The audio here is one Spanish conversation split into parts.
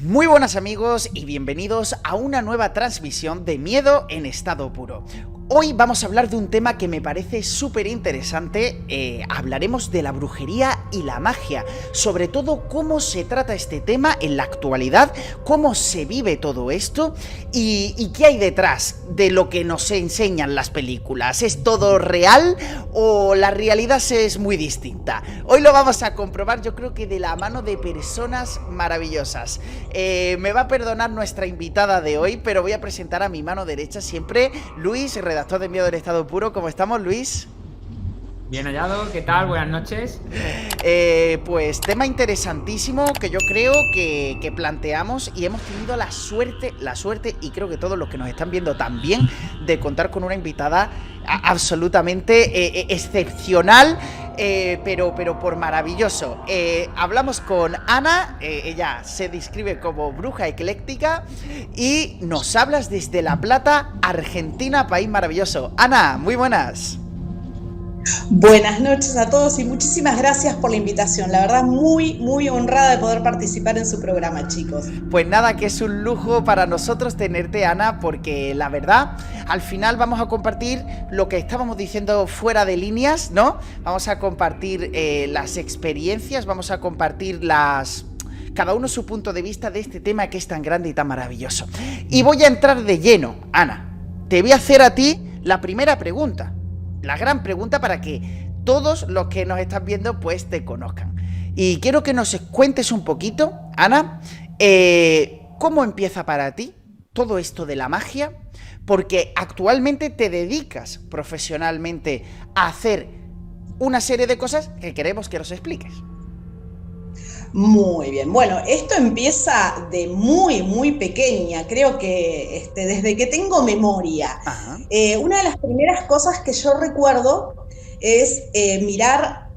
Muy buenas amigos y bienvenidos a una nueva transmisión de Miedo en Estado Puro. Hoy vamos a hablar de un tema que me parece súper interesante. Hablaremos de la brujería y la magia, sobre todo cómo se trata este tema en la actualidad, cómo se vive todo esto y qué hay detrás de lo que nos enseñan las películas. ¿Es todo real o la realidad es muy distinta? Hoy lo vamos a comprobar, yo creo que de la mano de personas maravillosas. Me va a perdonar nuestra invitada de hoy, pero voy a presentar a mi mano derecha siempre, Luis, redactor de Miedo del Estado Puro. ¿Cómo estamos, Luis? Bien hallado, ¿qué tal? Buenas noches. Pues tema interesantísimo que yo creo que planteamos y hemos tenido la suerte y creo que todos los que nos están viendo también de contar con una invitada absolutamente excepcional, pero por maravilloso. Hablamos con Ana, ella se describe como bruja ecléctica y nos hablas desde La Plata, Argentina, país maravilloso. Ana, muy buenas. Buenas noches a todos y muchísimas gracias por la invitación. La verdad, muy honrada de poder participar en su programa, chicos. Pues nada, que es un lujo para nosotros tenerte, Ana, porque la verdad, al final vamos a compartir lo que estábamos diciendo fuera de líneas, ¿no? Vamos a compartir las experiencias, vamos a compartir cada uno su punto de vista de este tema que es tan grande y tan maravilloso. Y voy a entrar de lleno, Ana. Te voy a hacer a ti la primera pregunta. La gran pregunta para que todos los que nos están viendo pues te conozcan. Y quiero que nos cuentes un poquito, Ana, cómo empieza para ti todo esto de la magia, porque actualmente te dedicas profesionalmente a hacer una serie de cosas que queremos que nos expliques. Muy bien, bueno, esto empieza de muy pequeña, creo que desde que tengo memoria. Una de las primeras cosas que yo recuerdo es mirar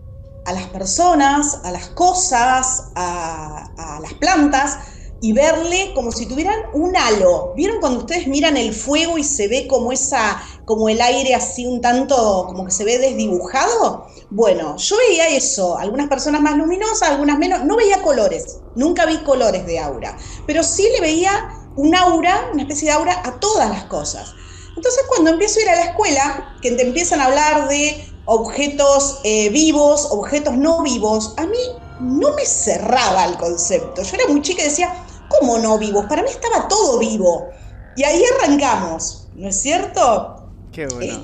a las personas, a las cosas, a las plantas y verle como si tuvieran un halo. ¿Vieron cuando ustedes miran el fuego y se ve como el aire así un tanto, como que se ve desdibujado? Bueno, yo veía eso, algunas personas más luminosas, algunas menos, no veía colores, nunca vi colores de aura, pero sí le veía un aura, una especie de aura a todas las cosas. Entonces cuando empiezo a ir a la escuela, que te empiezan a hablar de objetos vivos, objetos no vivos, a mí no me cerraba el concepto. Yo era muy chica y decía, ¿cómo no vivos? Para mí estaba todo vivo. Y ahí arrancamos, ¿no es cierto? Qué bueno.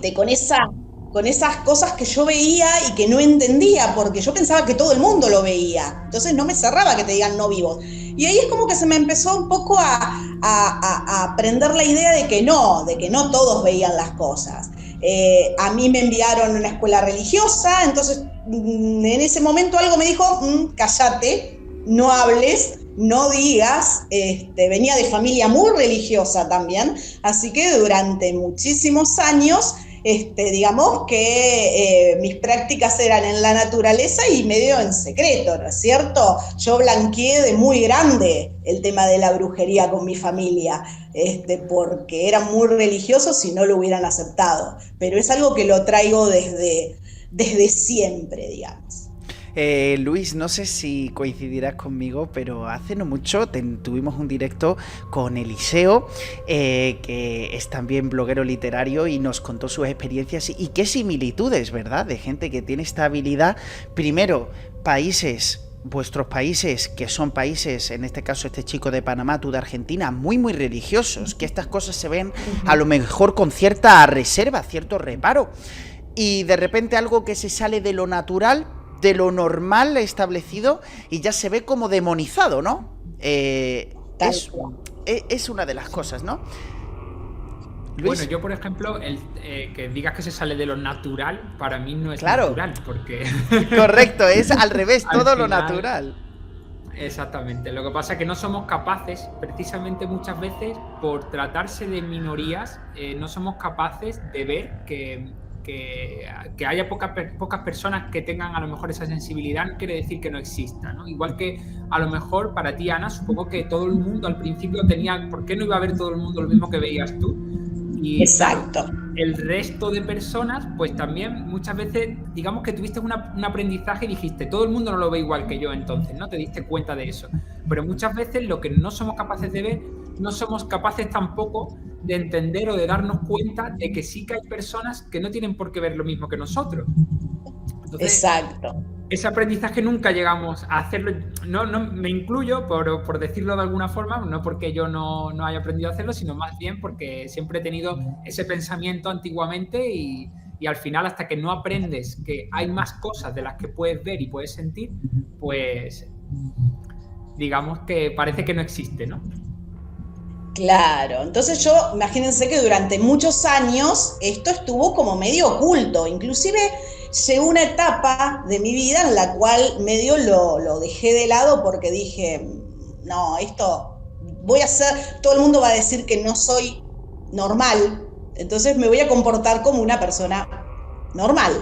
Con esas cosas que yo veía y que no entendía, porque yo pensaba que todo el mundo lo veía. Entonces no me cerraba que te digan no vivos. Y ahí es como que se me empezó un poco a aprender la idea de que no todos veían las cosas. A mí me enviaron a una escuela religiosa, entonces en ese momento algo me dijo, cállate, no hables, no digas. Venía de familia muy religiosa también, así que durante muchísimos años digamos que mis prácticas eran en la naturaleza y medio en secreto, ¿no es cierto? Yo blanqueé de muy grande el tema de la brujería con mi familia, porque eran muy religiosos y no lo hubieran aceptado, pero es algo que lo traigo desde siempre, digamos. Luis, no sé si coincidirás conmigo, pero hace no mucho tuvimos un directo con Eliseo, que es también bloguero literario y nos contó sus experiencias y qué similitudes, ¿verdad? De gente que tiene esta habilidad. Primero, vuestros países, que son países, en este caso este chico de Panamá, tú de Argentina, muy religiosos, que estas cosas se ven a lo mejor con cierta reserva, cierto reparo, y de repente algo que se sale de lo natural, de lo normal establecido y ya se ve como demonizado, ¿no? Es una de las cosas, ¿no? ¿Luis? Bueno, yo por ejemplo, que digas que se sale de lo natural, para mí no es natural, porque... Correcto, es al revés, todo lo natural. Exactamente, lo que pasa es que no somos capaces, precisamente muchas veces, por tratarse de minorías, no somos capaces de ver que haya pocas personas que tengan a lo mejor esa sensibilidad no quiere decir que no exista, ¿no? Igual que a lo mejor para ti, Ana, supongo que todo el mundo al principio tenía, ¿por qué no iba a ver todo el mundo lo mismo que veías tú? Y Exacto. el resto de personas, pues también muchas veces, digamos que tuviste un aprendizaje y dijiste, todo el mundo no lo ve igual que yo, entonces, ¿no? Te diste cuenta de eso. Pero muchas veces lo que no somos capaces de ver, no somos capaces tampoco de entender o de darnos cuenta de que sí que hay personas que no tienen por qué ver lo mismo que nosotros. Entonces, Exacto. ese aprendizaje nunca llegamos a hacerlo. No me incluyo, por decirlo de alguna forma, no porque yo no haya aprendido a hacerlo, sino más bien porque siempre he tenido ese pensamiento antiguamente y al final, hasta que no aprendes que hay más cosas de las que puedes ver y puedes sentir, pues digamos que parece que no existe, ¿no? Claro, entonces yo, imagínense que durante muchos años esto estuvo como medio oculto, inclusive llegó una etapa de mi vida en la cual medio lo dejé de lado porque dije, no, esto voy a hacer, todo el mundo va a decir que no soy normal, entonces me voy a comportar como una persona normal.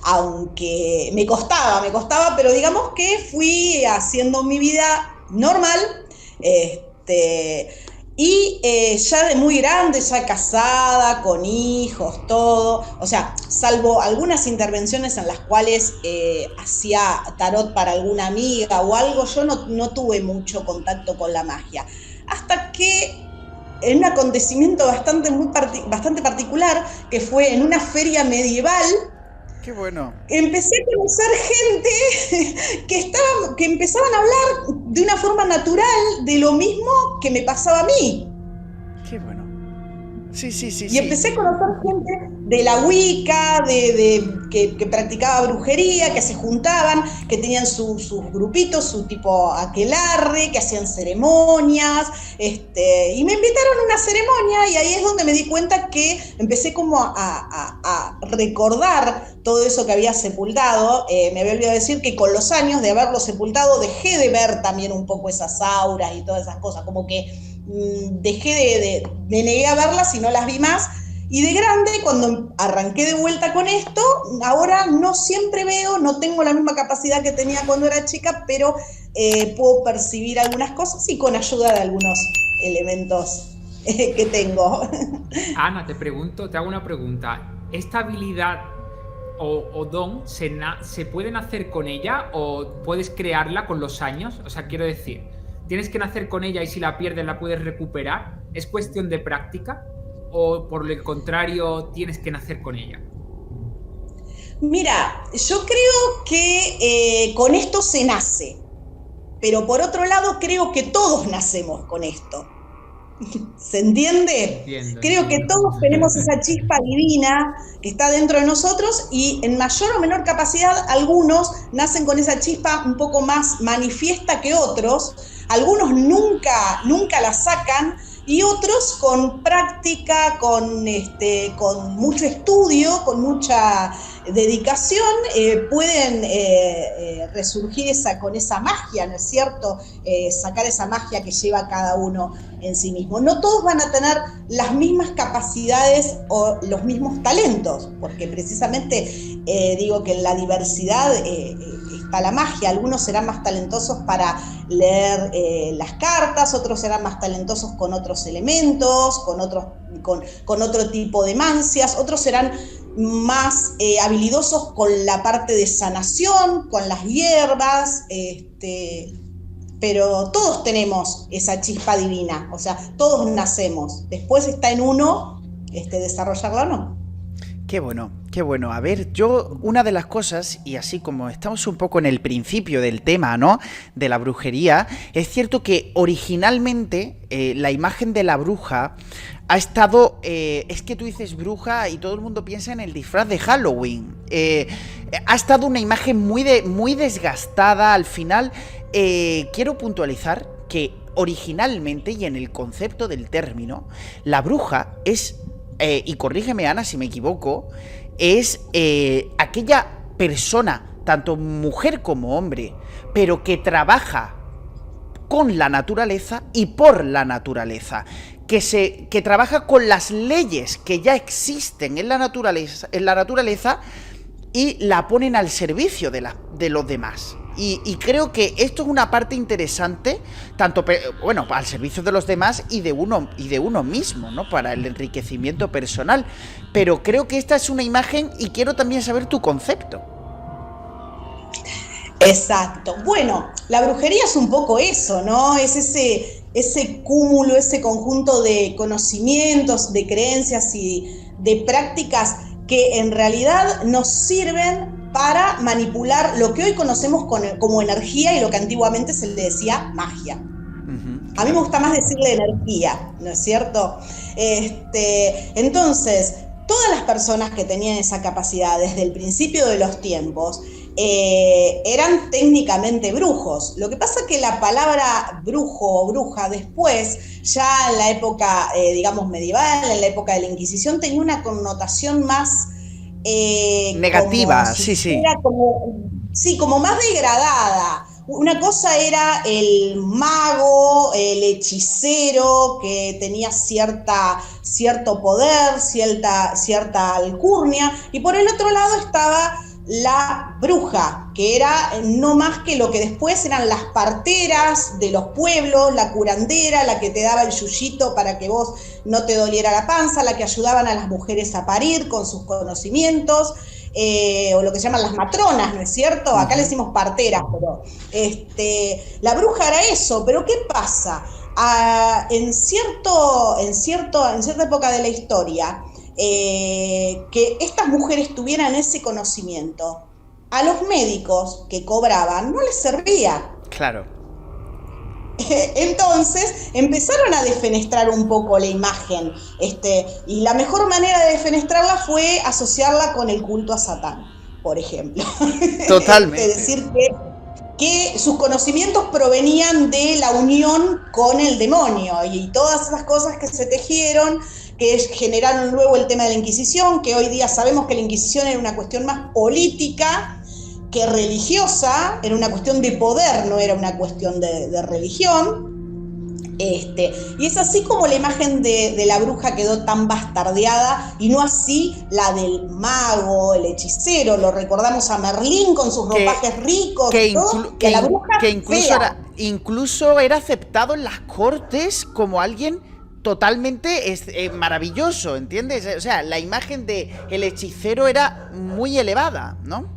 Aunque me costaba, pero digamos que fui haciendo mi vida normal, y ya de muy grande, ya casada, con hijos, todo, o sea, salvo algunas intervenciones en las cuales hacía tarot para alguna amiga o algo, yo no tuve mucho contacto con la magia. Hasta que en un acontecimiento bastante particular, que fue en una feria medieval. Qué bueno. Empecé a conocer gente que empezaban a hablar de una forma natural de lo mismo que me pasaba a mí. Qué bueno. Sí. Y empecé a conocer gente de la Wicca, que practicaba brujería, que se juntaban, que tenían sus grupitos, su tipo aquelarre, que hacían ceremonias, y me invitaron a una ceremonia y ahí es donde me di cuenta que empecé como a recordar todo eso que había sepultado. Me había olvidado decir que con los años de haberlo sepultado dejé de ver también un poco esas auras y todas esas cosas, como que me negué a verlas y no las vi más. Y de grande, cuando arranqué de vuelta con esto, ahora no siempre veo, no tengo la misma capacidad que tenía cuando era chica, pero puedo percibir algunas cosas y con ayuda de algunos elementos que tengo. Ana, te hago una pregunta. ¿Esta habilidad o don se puede nacer con ella o puedes crearla con los años? O sea, quiero decir, ¿tienes que nacer con ella y si la pierdes la puedes recuperar? ¿Es cuestión de práctica? ¿O por el contrario tienes que nacer con ella? Mira, yo creo que con esto se nace, pero por otro lado creo que todos nacemos con esto. ¿Se entiende? Creo que todos tenemos esa chispa divina que está dentro de nosotros y en mayor o menor capacidad algunos nacen con esa chispa un poco más manifiesta que otros, algunos nunca la sacan y otros con práctica, con mucho estudio, con mucha dedicación, pueden resurgir con esa magia, ¿no es cierto? Sacar esa magia que lleva cada uno en sí mismo. No todos van a tener las mismas capacidades o los mismos talentos, porque precisamente digo que en la diversidad está la magia. Algunos serán más talentosos para leer las cartas, otros serán más talentosos con otros elementos, con otro tipo de mancias, otros serán más habilidosos con la parte de sanación, con las hierbas, pero todos tenemos esa chispa divina, o sea, todos nacemos. Después está en uno desarrollarla o no. Qué bueno, qué bueno. A ver, yo una de las cosas, y así como estamos un poco en el principio del tema, ¿no?, de la brujería, es cierto que originalmente la imagen de la bruja ha estado... es que tú dices bruja y todo el mundo piensa en el disfraz de Halloween. Ha estado una imagen muy desgastada. Al final, quiero puntualizar que originalmente y en el concepto del término, la bruja es... y corrígeme, Ana, si me equivoco, es aquella persona, tanto mujer como hombre, pero que trabaja con la naturaleza y por la naturaleza, que trabaja con las leyes que ya existen en la naturaleza y la ponen al servicio de los demás. Y creo que esto es una parte interesante, tanto, bueno, al servicio de los demás y de uno mismo, ¿no? Para el enriquecimiento personal. Pero creo que esta es una imagen y quiero también saber tu concepto. Exacto. Bueno, la brujería es un poco eso, ¿no? Es ese cúmulo, ese conjunto de conocimientos, de creencias y de prácticas que en realidad nos sirven para manipular lo que hoy conocemos como energía y lo que antiguamente se le decía magia. A mí me gusta más decirle energía, ¿no es cierto? Entonces, todas las personas que tenían esa capacidad desde el principio de los tiempos eran técnicamente brujos. Lo que pasa es que la palabra brujo o bruja después, ya en la época, digamos, medieval, en la época de la Inquisición, tenía una connotación más negativa, sí. Como más degradada. Una cosa era el mago, el hechicero, que tenía cierto poder, cierta alcurnia, y por el otro lado estaba la bruja, que era no más que lo que después eran las parteras de los pueblos, la curandera, la que te daba el yuyito para que vos no te doliera la panza, la que ayudaban a las mujeres a parir con sus conocimientos, o lo que se llaman las matronas, ¿no es cierto? Acá le decimos parteras, pero la bruja era eso. Pero ¿qué pasa? En cierta época de la historia, que estas mujeres tuvieran ese conocimiento, a los médicos que cobraban no les servía. Claro. Entonces empezaron a defenestrar un poco la imagen, y la mejor manera de defenestrarla fue asociarla con el culto a Satán, por ejemplo. Totalmente. Es decir, que sus conocimientos provenían de la unión con el demonio, y todas esas cosas que se tejieron, que generaron luego el tema de la Inquisición, que hoy día sabemos que la Inquisición era una cuestión más política que religiosa, era una cuestión de poder, no era una cuestión de religión. Y es así como la imagen de la bruja quedó tan bastardeada, y no así la del mago, el hechicero. Lo recordamos a Merlín con sus ropajes ricos, que la bruja incluso era aceptado en las cortes como alguien totalmente maravilloso, ¿entiendes? O sea, la imagen de el hechicero era muy elevada, ¿no?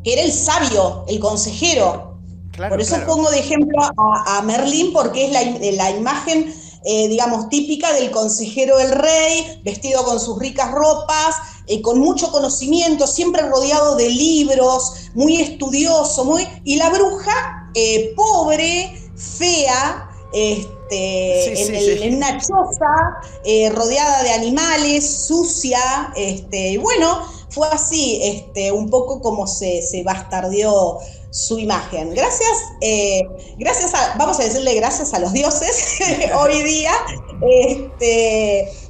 Que era el sabio, el consejero. Claro, por eso pongo de ejemplo a Merlín, porque es la imagen, digamos, típica del consejero del rey, vestido con sus ricas ropas, con mucho conocimiento, siempre rodeado de libros, muy estudioso, y la bruja, pobre, fea, en una choza, rodeada de animales, sucia, y bueno, fue así, un poco como se bastardeó su imagen. Gracias vamos a decirle gracias a los dioses, hoy día,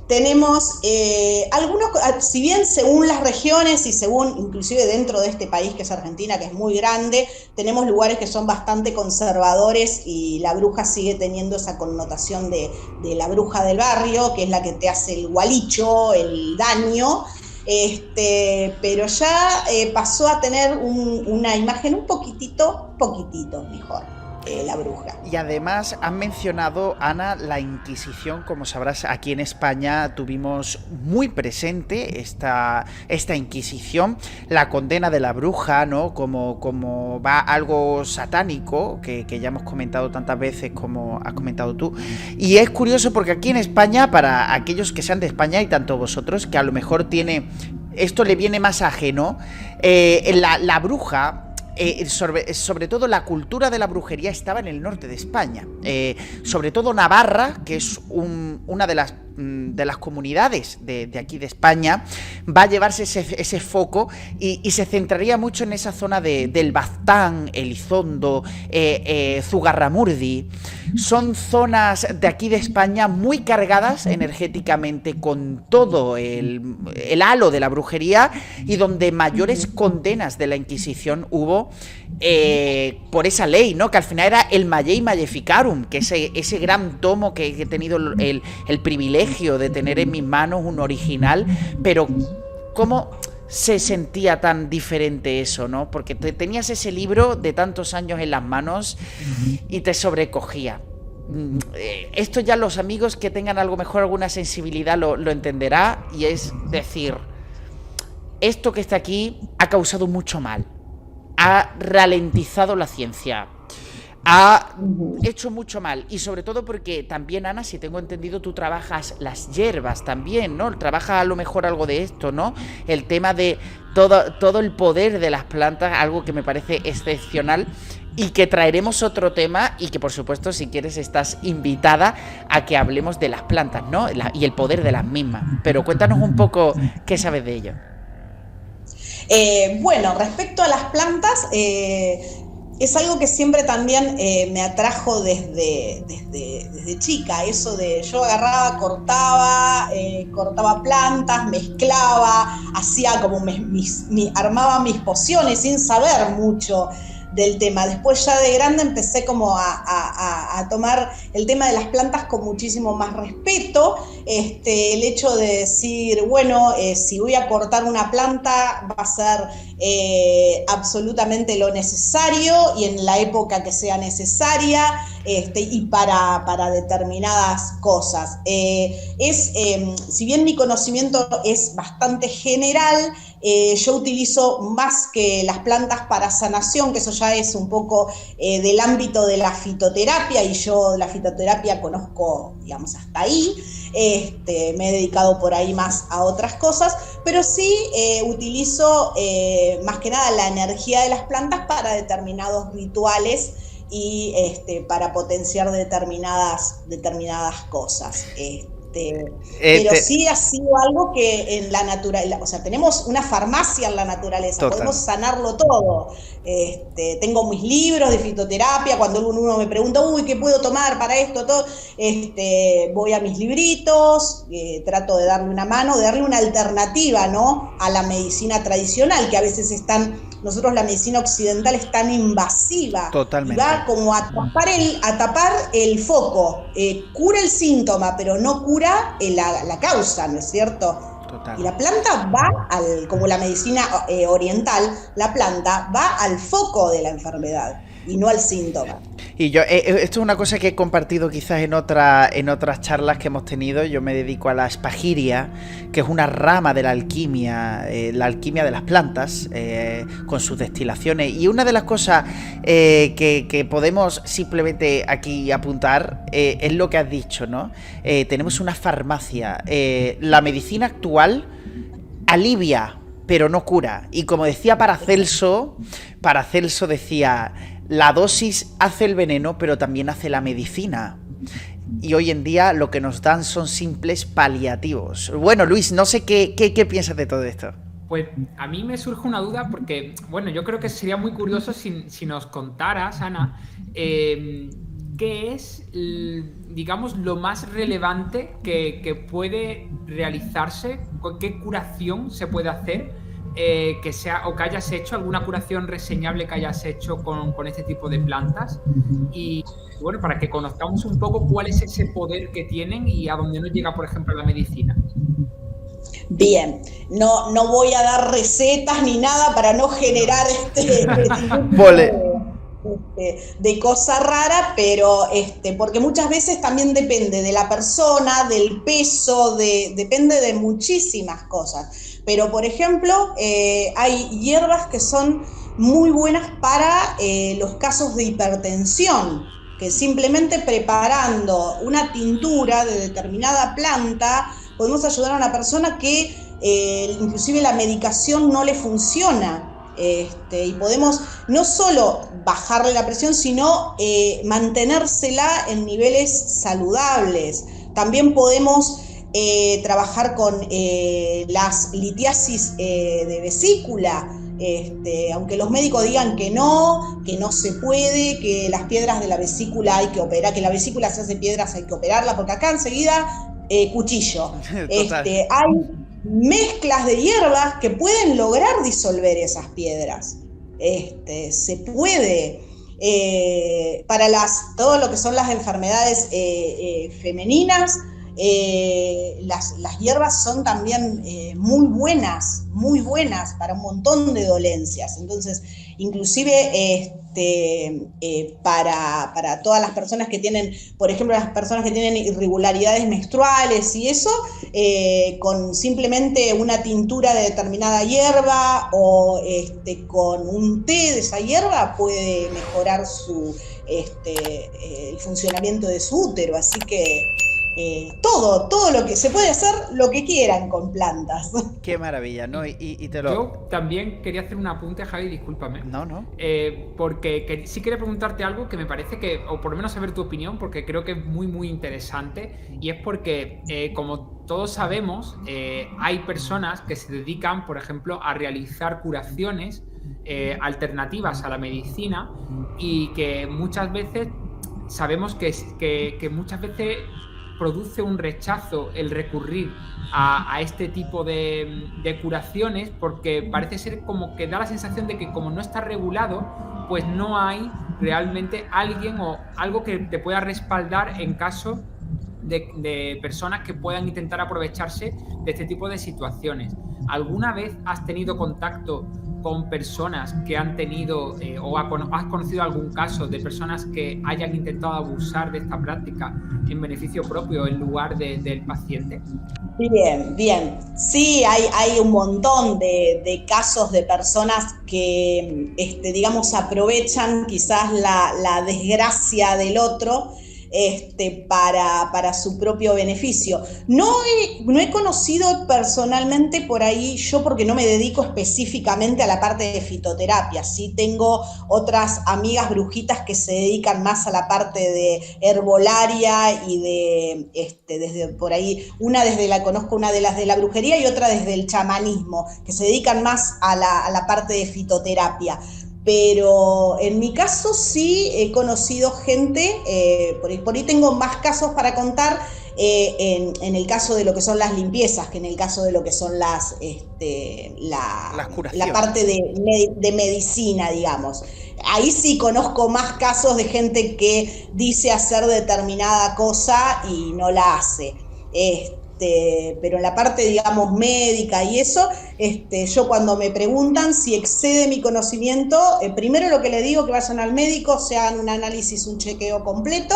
tenemos algunos, si bien según las regiones y según inclusive dentro de este país que es Argentina, que es muy grande, tenemos lugares que son bastante conservadores y la bruja sigue teniendo esa connotación de la bruja del barrio, que es la que te hace el gualicho, el daño, pero ya pasó a tener una imagen un poquitito mejor. La bruja. Y además han mencionado, Ana, la Inquisición. Como sabrás, aquí en España tuvimos muy presente esta Inquisición, la condena de la bruja, ¿no? Como va algo satánico, que ya hemos comentado tantas veces como has comentado tú. Y es curioso porque aquí en España, para aquellos que sean de España y tanto vosotros, que a lo mejor esto le viene más ajeno, la bruja, sobre todo la cultura de la brujería estaba en el norte de España, sobre todo Navarra, que es una de las comunidades de aquí de España, va a llevarse ese foco y se centraría mucho en esa zona del Baztán, Elizondo, Zugarramurdi. Son zonas de aquí de España muy cargadas energéticamente con todo el halo de la brujería, y donde mayores condenas de la Inquisición hubo por esa ley, ¿no? Que al final era el Mallei Maleficarum, que ese gran tomo que he tenido el privilegio de tener en mis manos, un original, pero cómo se sentía tan diferente eso, ¿no? Porque tenías ese libro de tantos años en las manos y te sobrecogía. Esto ya los amigos que tengan algo mejor, alguna sensibilidad lo entenderá, y es decir, esto que está aquí ha causado mucho mal, ha ralentizado la ciencia, ha hecho mucho mal, y sobre todo porque también, Ana, si tengo entendido, tú trabajas las hierbas también, ¿no? Trabajas a lo mejor algo de esto, ¿no? El tema de todo el poder de las plantas, algo que me parece excepcional, y que traeremos otro tema, y que por supuesto, si quieres, estás invitada a que hablemos de las plantas, ¿no? Y el poder de las mismas. Pero cuéntanos un poco qué sabes de ello. Bueno, respecto a las plantas, es algo que siempre también me atrajo desde chica, eso de yo agarraba, cortaba plantas, mezclaba, hacía como armaba mis pociones sin saber mucho del tema. Después ya de grande empecé como a tomar el tema de las plantas con muchísimo más respeto. El hecho de decir, bueno, si voy a cortar una planta va a ser absolutamente lo necesario y en la época que sea necesaria, y para determinadas cosas. Si bien mi conocimiento es bastante general, yo utilizo más que las plantas para sanación, que eso ya es un poco del ámbito de la fitoterapia, y yo la fitoterapia conozco, digamos, hasta ahí. Me he dedicado por ahí más a otras cosas, pero sí utilizo más que nada la energía de las plantas para determinados rituales y para potenciar determinadas cosas. Pero sí ha sido algo que en la naturaleza, o sea, tenemos una farmacia en la naturaleza, total. Podemos sanarlo todo. Tengo mis libros de fitoterapia, cuando uno me pregunta, ¿qué puedo tomar para esto? Todo, voy a mis libritos, trato de darle una mano, de darle una alternativa, ¿no?, a la medicina tradicional, que a veces nosotros la medicina occidental es tan invasiva. Totalmente. Y va como a tapar el foco, cura el síntoma, pero no cura la causa, ¿no es cierto? Total. Y la planta va como la medicina oriental, la planta va al foco de la enfermedad y no al síntoma. Y yo, esto es una cosa que he compartido quizás en otras charlas que hemos tenido. Yo me dedico a la espagiria, que es una rama de la alquimia de las plantas, con sus destilaciones. Y una de las cosas que podemos simplemente aquí apuntar es lo que has dicho, ¿no? Tenemos una farmacia. La medicina actual alivia, pero no cura. Y como decía Paracelso decía: la dosis hace el veneno, pero también hace la medicina. Y hoy en día lo que nos dan son simples paliativos. Bueno, Luis, no sé qué piensas de todo esto. Pues a mí me surge una duda porque, bueno, yo creo que sería muy curioso si nos contaras, Ana, qué es, digamos, lo más relevante que puede realizarse, qué curación se puede hacer, que hayas hecho, alguna curación reseñable que hayas hecho con este tipo de plantas, y bueno, para que conozcamos un poco cuál es ese poder que tienen y a dónde nos llega, por ejemplo, la medicina. Bien, no voy a dar recetas ni nada para no generar de cosa rara, pero porque muchas veces también depende de la persona, del peso, depende de muchísimas cosas. Pero, por ejemplo, hay hierbas que son muy buenas para los casos de hipertensión, que simplemente preparando una tintura de determinada planta podemos ayudar a una persona que inclusive la medicación no le funciona. Y podemos no solo bajarle la presión, sino mantenérsela en niveles saludables. También podemos trabajar con las litiasis de vesícula, aunque los médicos digan que no se puede, que las piedras de la vesícula hay que operar, que la vesícula se hace piedras, hay que operarla, porque acá enseguida cuchillo. Hay mezclas de hierbas que pueden lograr disolver esas piedras. Se puede. Para todo lo que son las enfermedades femeninas, las hierbas son también muy buenas para un montón de dolencias. Entonces, inclusive para todas las personas que tienen, por ejemplo, las personas que tienen irregularidades menstruales y eso, con simplemente una tintura de determinada hierba o con un té de esa hierba puede mejorar el funcionamiento de su útero. Así que todo lo que se puede hacer, lo que quieran con plantas. Qué maravilla, ¿no? Yo también quería hacer un apunte, Javi, discúlpame. No. Porque sí quería preguntarte algo que me parece que, o por lo menos saber tu opinión, porque creo que es muy, muy interesante. Y es porque, como todos sabemos, hay personas que se dedican, por ejemplo, a realizar curaciones alternativas a la medicina, y que muchas veces sabemos que muchas veces produce un rechazo el recurrir a este tipo de curaciones, porque parece ser como que da la sensación de que como no está regulado, pues no hay realmente alguien o algo que te pueda respaldar en caso de personas que puedan intentar aprovecharse de este tipo de situaciones. ¿Alguna vez has tenido contacto con personas que han tenido o has conocido algún caso de personas que hayan intentado abusar de esta práctica en beneficio propio en lugar del paciente? Bien. Sí, hay un montón de casos de personas que, digamos, aprovechan quizás la desgracia del otro para su propio beneficio. No he conocido personalmente por ahí, yo porque no me dedico específicamente a la parte de fitoterapia, sí tengo otras amigas brujitas que se dedican más a la parte de herbolaria y desde por ahí, conozco una de las de la brujería y otra desde el chamanismo, que se dedican más a la parte de fitoterapia. Pero en mi caso sí he conocido gente, por ahí tengo más casos para contar, en el caso de lo que son las limpiezas, que en el caso de lo que son las curaciones. La parte de medicina, digamos. Ahí sí conozco más casos de gente que dice hacer determinada cosa y no la hace. Pero en la parte, digamos, médica y eso, yo cuando me preguntan si excede mi conocimiento, primero lo que les digo, que vayan al médico, se hagan un análisis, un chequeo completo,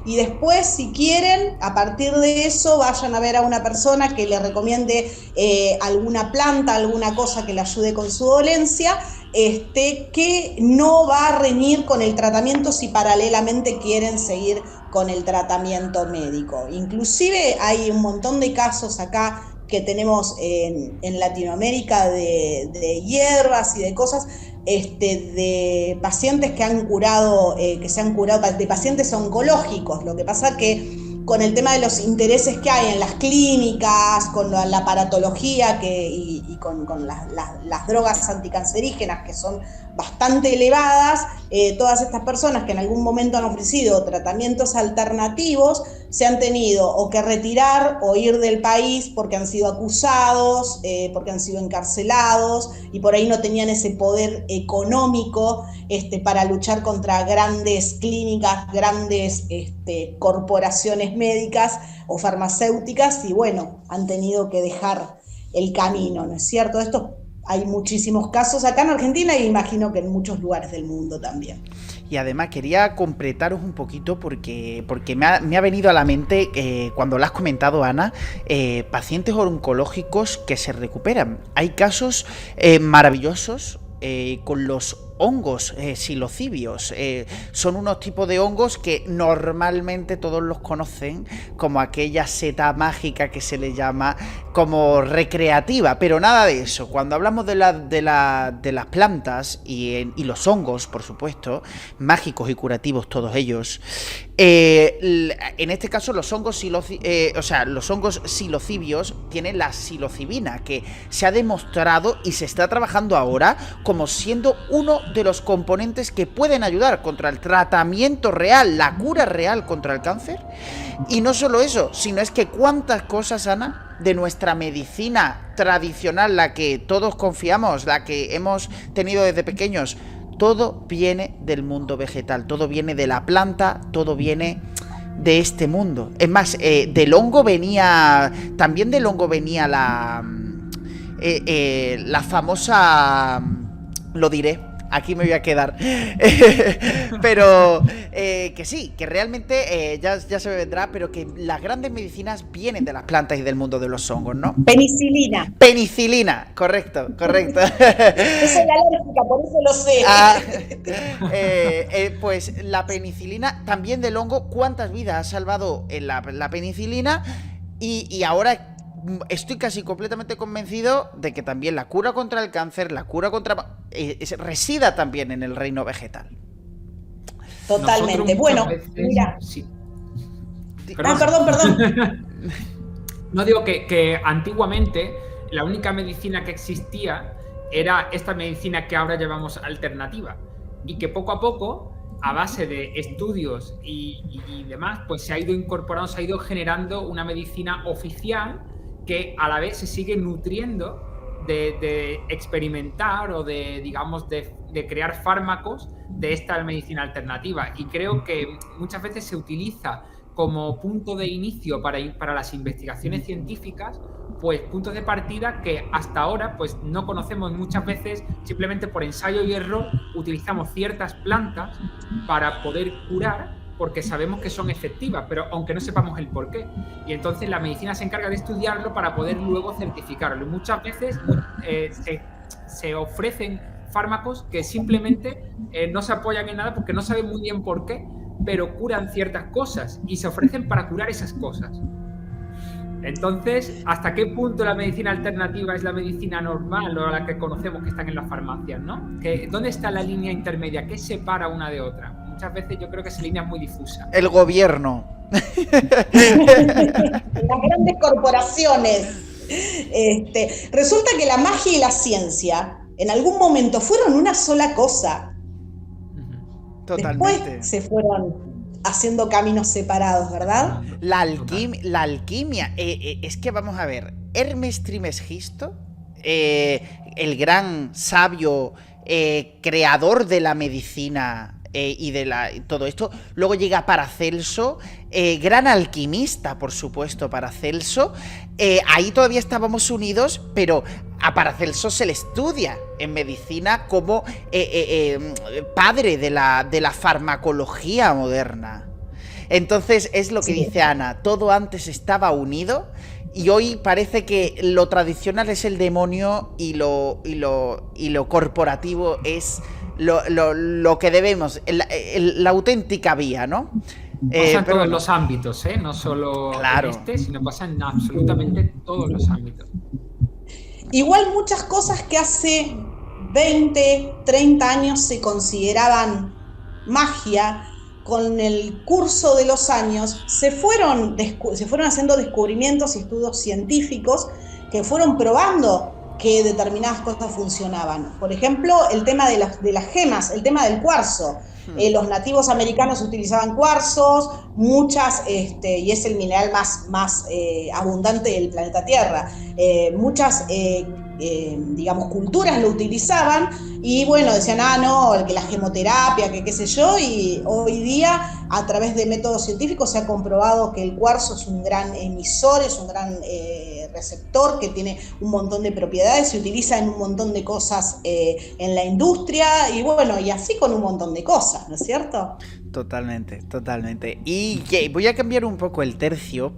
y después, si quieren, a partir de eso, vayan a ver a una persona que le recomiende alguna planta, alguna cosa que le ayude con su dolencia, que no va a reñir con el tratamiento si paralelamente quieren seguir con el tratamiento médico. Inclusive hay un montón de casos acá que tenemos en Latinoamérica de hierbas y de cosas, de pacientes que se han curado, de pacientes oncológicos. Lo que pasa que con el tema de los intereses que hay en las clínicas, con la aparatología y con las drogas anticancerígenas, que son bastante elevadas, todas estas personas que en algún momento han ofrecido tratamientos alternativos se han tenido o que retirar o ir del país porque han sido acusados, porque han sido encarcelados y por ahí no tenían ese poder económico para luchar contra grandes clínicas, grandes corporaciones médicas o farmacéuticas, y bueno, han tenido que dejar el camino, ¿no es cierto? Esto hay muchísimos casos acá en Argentina y imagino que en muchos lugares del mundo también. Y además quería completaros un poquito porque me ha venido a la mente, cuando lo has comentado, Ana, pacientes oncológicos que se recuperan. Hay casos maravillosos con los hongos psilocibios. Son unos tipos de hongos que normalmente todos los conocen como aquella seta mágica que se le llama como recreativa, pero nada de eso. Cuando hablamos de las plantas y los hongos, por supuesto, mágicos y curativos todos ellos, en este caso los hongos psilocibios tienen la psilocibina, que se ha demostrado y se está trabajando ahora como siendo uno de los componentes que pueden ayudar contra el tratamiento real, la cura real contra el cáncer. Y no solo eso, sino es que cuántas cosas, Ana, de nuestra medicina tradicional, la que todos confiamos, la que hemos tenido desde pequeños, todo viene del mundo vegetal, todo viene de la planta, todo viene de este mundo. Es más, del hongo venía, también del hongo venía la famosa, lo diré, aquí me voy a quedar, pero que sí, que realmente ya se me vendrá, pero que las grandes medicinas vienen de las plantas y del mundo de los hongos, ¿no? Penicilina. Penicilina, correcto. Yo soy alérgica, por eso lo sé. Pues la penicilina, también del hongo, ¿cuántas vidas ha salvado la penicilina? Y ahora estoy casi completamente convencido de que también la cura contra el cáncer, la cura contra... resida también en el reino vegetal. Totalmente. Bueno, veces, mira. Sí. Perdón. No, digo que antiguamente la única medicina que existía era esta medicina que ahora llamamos alternativa, y que poco a poco, a base de estudios y demás, pues se ha ido incorporando, se ha ido generando una medicina oficial que a la vez se sigue nutriendo de experimentar o de, digamos, de crear fármacos de esta medicina alternativa. Y creo que muchas veces se utiliza como punto de inicio para las investigaciones científicas, pues puntos de partida que hasta ahora pues no conocemos. Muchas veces, simplemente por ensayo y error, utilizamos ciertas plantas para poder curar, porque sabemos que son efectivas, pero aunque no sepamos el por qué. Y entonces la medicina se encarga de estudiarlo para poder luego certificarlo. Y muchas veces se ofrecen fármacos que simplemente no se apoyan en nada porque no saben muy bien por qué, pero curan ciertas cosas y se ofrecen para curar esas cosas. Entonces, ¿hasta qué punto la medicina alternativa es la medicina normal o la que conocemos que están en las farmacias, ¿no? ¿Dónde está la línea intermedia? ¿Qué separa una de otra? Muchas veces yo creo que esa línea es muy difusa. El gobierno. Las grandes corporaciones. Resulta que la magia y la ciencia en algún momento fueron una sola cosa. Totalmente. Después se fueron haciendo caminos separados, ¿verdad? La alquimia. Es que vamos a ver, Hermes Trismegisto, el gran sabio creador de la medicina y de todo esto, luego llega Paracelso, gran alquimista, por supuesto, Paracelso. Ahí todavía estábamos unidos, pero a Paracelso se le estudia en medicina como padre de la farmacología moderna. Entonces es lo que dice Ana, todo antes estaba unido y hoy parece que lo tradicional es el demonio y lo corporativo es lo que debemos, la auténtica vía, ¿no? Pasa en todos los ámbitos, no solo claro. en sino pasa en absolutamente todos los ámbitos. Igual muchas cosas que hace 20, 30 años se consideraban magia, con el curso de los años se fueron haciendo descubrimientos y estudios científicos que fueron probando que determinadas cosas funcionaban. Por ejemplo, el tema de las gemas, el tema del cuarzo. Los nativos americanos utilizaban cuarzos, y es el mineral más abundante del planeta Tierra. Muchas digamos, culturas lo utilizaban y bueno, decían, no, que la gemoterapia, que qué sé yo, y hoy día a través de métodos científicos se ha comprobado que el cuarzo es un gran emisor, es un gran receptor que tiene un montón de propiedades, se utiliza en un montón de cosas en la industria y bueno, y así con un montón de cosas, ¿no es cierto? Totalmente. Y voy a cambiar un poco el tercio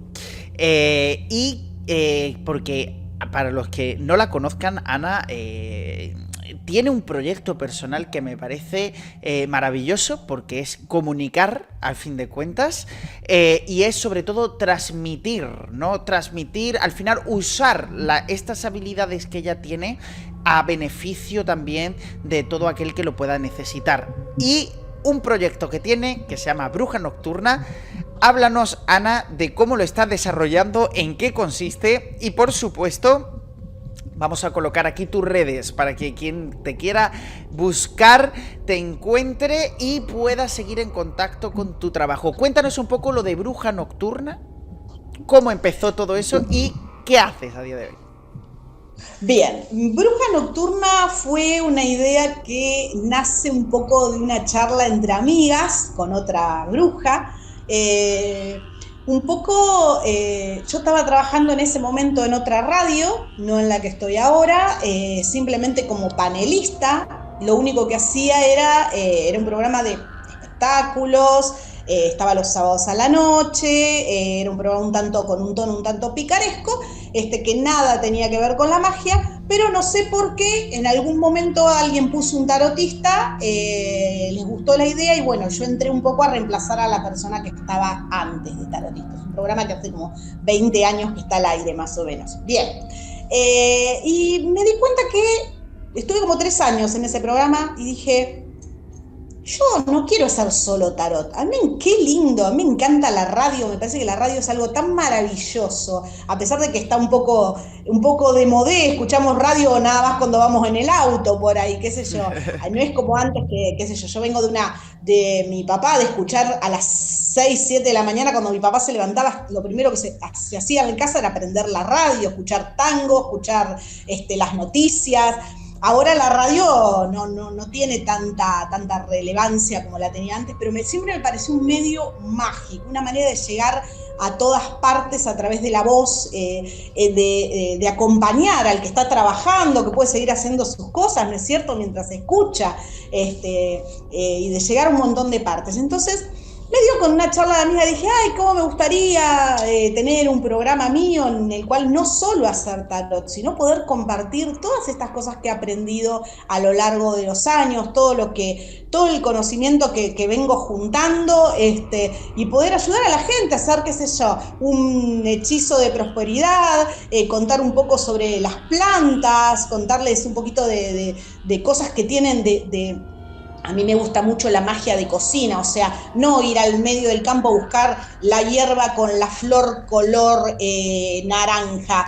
porque para los que no la conozcan, Ana tiene un proyecto personal que me parece maravilloso porque es comunicar, al fin de cuentas, y es sobre todo transmitir, ¿no? Transmitir, al final usar estas habilidades que ella tiene a beneficio también de todo aquel que lo pueda necesitar. Y un proyecto que tiene, que se llama Bruja Nocturna. Háblanos, Ana, de cómo lo está desarrollando, en qué consiste y, por supuesto, vamos a colocar aquí tus redes para que quien te quiera buscar te encuentre y pueda seguir en contacto con tu trabajo. Cuéntanos un poco lo de Bruja Nocturna, cómo empezó todo eso y qué haces a día de hoy. Bien, Bruja Nocturna fue una idea que nace un poco de una charla entre amigas con otra bruja Un poco, yo estaba trabajando en ese momento en otra radio, no en la que estoy ahora, simplemente como panelista. Lo único que hacía era un programa de espectáculos, estaba los sábados a la noche, era un programa con un tono un tanto picaresco, que nada tenía que ver con la magia, pero no sé por qué, en algún momento alguien puso un tarotista, les gustó la idea y bueno, yo entré un poco a reemplazar a la persona que estaba antes de tarotista. Es un programa que hace como 20 años que está al aire, más o menos. Bien, y me di cuenta que estuve como 3 años en ese programa y dije, yo no quiero hacer solo tarot. A mí, qué lindo, a mí me encanta la radio, me parece que la radio es algo tan maravilloso, a pesar de que está un poco de modé, escuchamos radio nada más cuando vamos en el auto por ahí, qué sé yo. No es como antes que, qué sé yo vengo de mi papá, de escuchar a las 6, 7 de la mañana, cuando mi papá se levantaba, lo primero que se hacía en casa era prender la radio, escuchar tango, escuchar las noticias. Ahora la radio no tiene tanta relevancia como la tenía antes, pero siempre me pareció un medio mágico, una manera de llegar a todas partes a través de la voz, de acompañar al que está trabajando, que puede seguir haciendo sus cosas, ¿no es cierto?, mientras escucha, y de llegar a un montón de partes. Entonces, medio con una charla de amiga dije, ay, cómo me gustaría tener un programa mío en el cual no solo hacer tarot, sino poder compartir todas estas cosas que he aprendido a lo largo de los años, todo el conocimiento que vengo juntando, y poder ayudar a la gente a hacer, qué sé yo, un hechizo de prosperidad, contar un poco sobre las plantas, contarles un poquito de cosas que tienen a mí me gusta mucho la magia de cocina, o sea, no ir al medio del campo a buscar la hierba con la flor color naranja.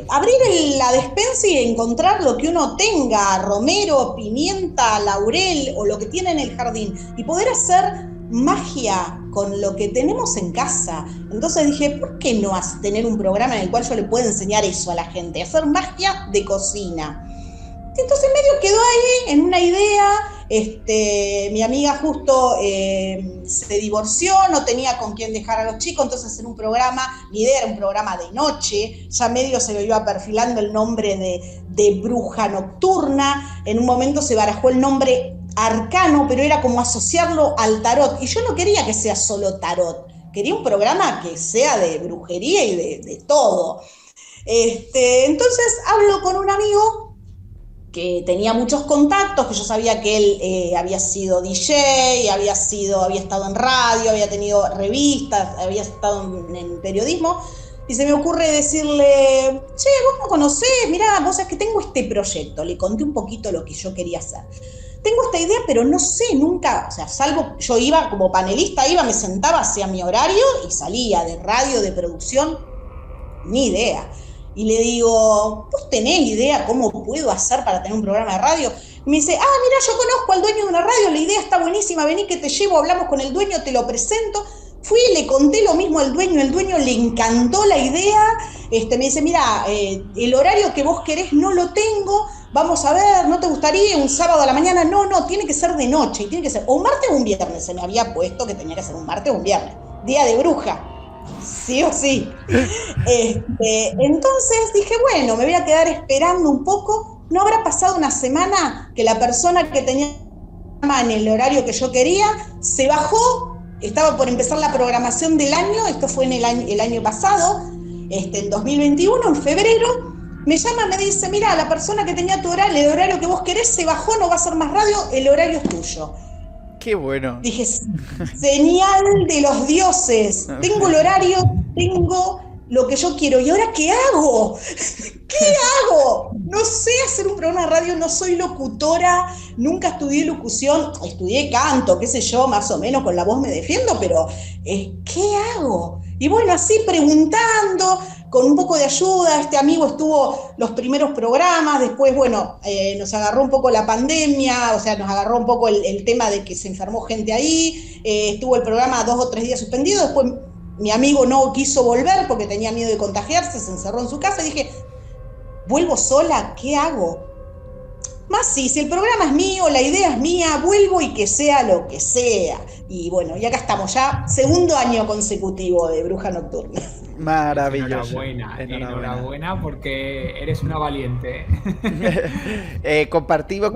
Abrir la despensa y encontrar lo que uno tenga, romero, pimienta, laurel o lo que tiene en el jardín, y poder hacer magia con lo que tenemos en casa. Entonces dije, ¿por qué no tener un programa en el cual yo le pueda enseñar eso a la gente? Hacer magia de cocina. Entonces medio quedó ahí en una idea. Mi amiga justo se divorció, no tenía con quién dejar a los chicos, entonces hacer un programa, mi idea era un programa de noche, ya medio se me iba perfilando el nombre de bruja nocturna, en un momento se barajó el nombre arcano, pero era como asociarlo al tarot, y yo no quería que sea solo tarot, quería un programa que sea de brujería y de todo. Entonces hablo con un amigo que tenía muchos contactos, que yo sabía que él había sido DJ, había estado en radio, había tenido revistas, había estado en periodismo, y se me ocurre decirle, che, vos no conocés, mirá, vos sabés que tengo este proyecto, le conté un poquito lo que yo quería hacer. Tengo esta idea, pero no sé, nunca, o sea, salvo, yo iba como panelista, me sentaba, hacía mi horario y salía de radio, de producción, ni idea. Y le digo, ¿vos tenés idea cómo puedo hacer para tener un programa de radio? Y me dice, mira, yo conozco al dueño de una radio, la idea está buenísima, vení que te llevo, hablamos con el dueño, te lo presento. Fui y le conté lo mismo al dueño le encantó la idea, me dice, mira, el horario que vos querés no lo tengo, vamos a ver, ¿no te gustaría un sábado a la mañana? No, tiene que ser de noche, tiene que ser o un martes o un viernes, se me había puesto que tenía que ser un martes o un viernes, día de bruja. Sí o sí. Entonces dije, bueno, me voy a quedar esperando un poco. No habrá pasado una semana que la persona que tenía en el horario que yo quería se bajó. Estaba por empezar la programación del año. Esto fue en el año pasado, en 2021, en febrero. Me llama, me dice, mira, la persona que tenía tu horario, el horario que vos querés, se bajó, no va a hacer más radio, el horario es tuyo. Qué bueno. Dije, señal de los dioses. Tengo el horario, tengo lo que yo quiero. ¿Y ahora qué hago? ¿Qué hago? No sé hacer un programa de radio, no soy locutora, nunca estudié locución, estudié canto, qué sé yo, más o menos con la voz me defiendo, pero ¿qué hago? Y bueno, así preguntando, con un poco de ayuda, este amigo estuvo los primeros programas, después, bueno, nos agarró un poco la pandemia, o sea, nos agarró un poco el tema de que se enfermó gente ahí, estuvo el programa 2 o 3 días suspendido, después mi amigo no quiso volver porque tenía miedo de contagiarse, se encerró en su casa y dije, ¿vuelvo sola? ¿Qué hago? Más sí, si el programa es mío, la idea es mía, vuelvo y que sea lo que sea. Y bueno, y acá estamos ya, segundo año consecutivo de Bruja Nocturna. Maravilloso. Enhorabuena porque eres una valiente. Compartimos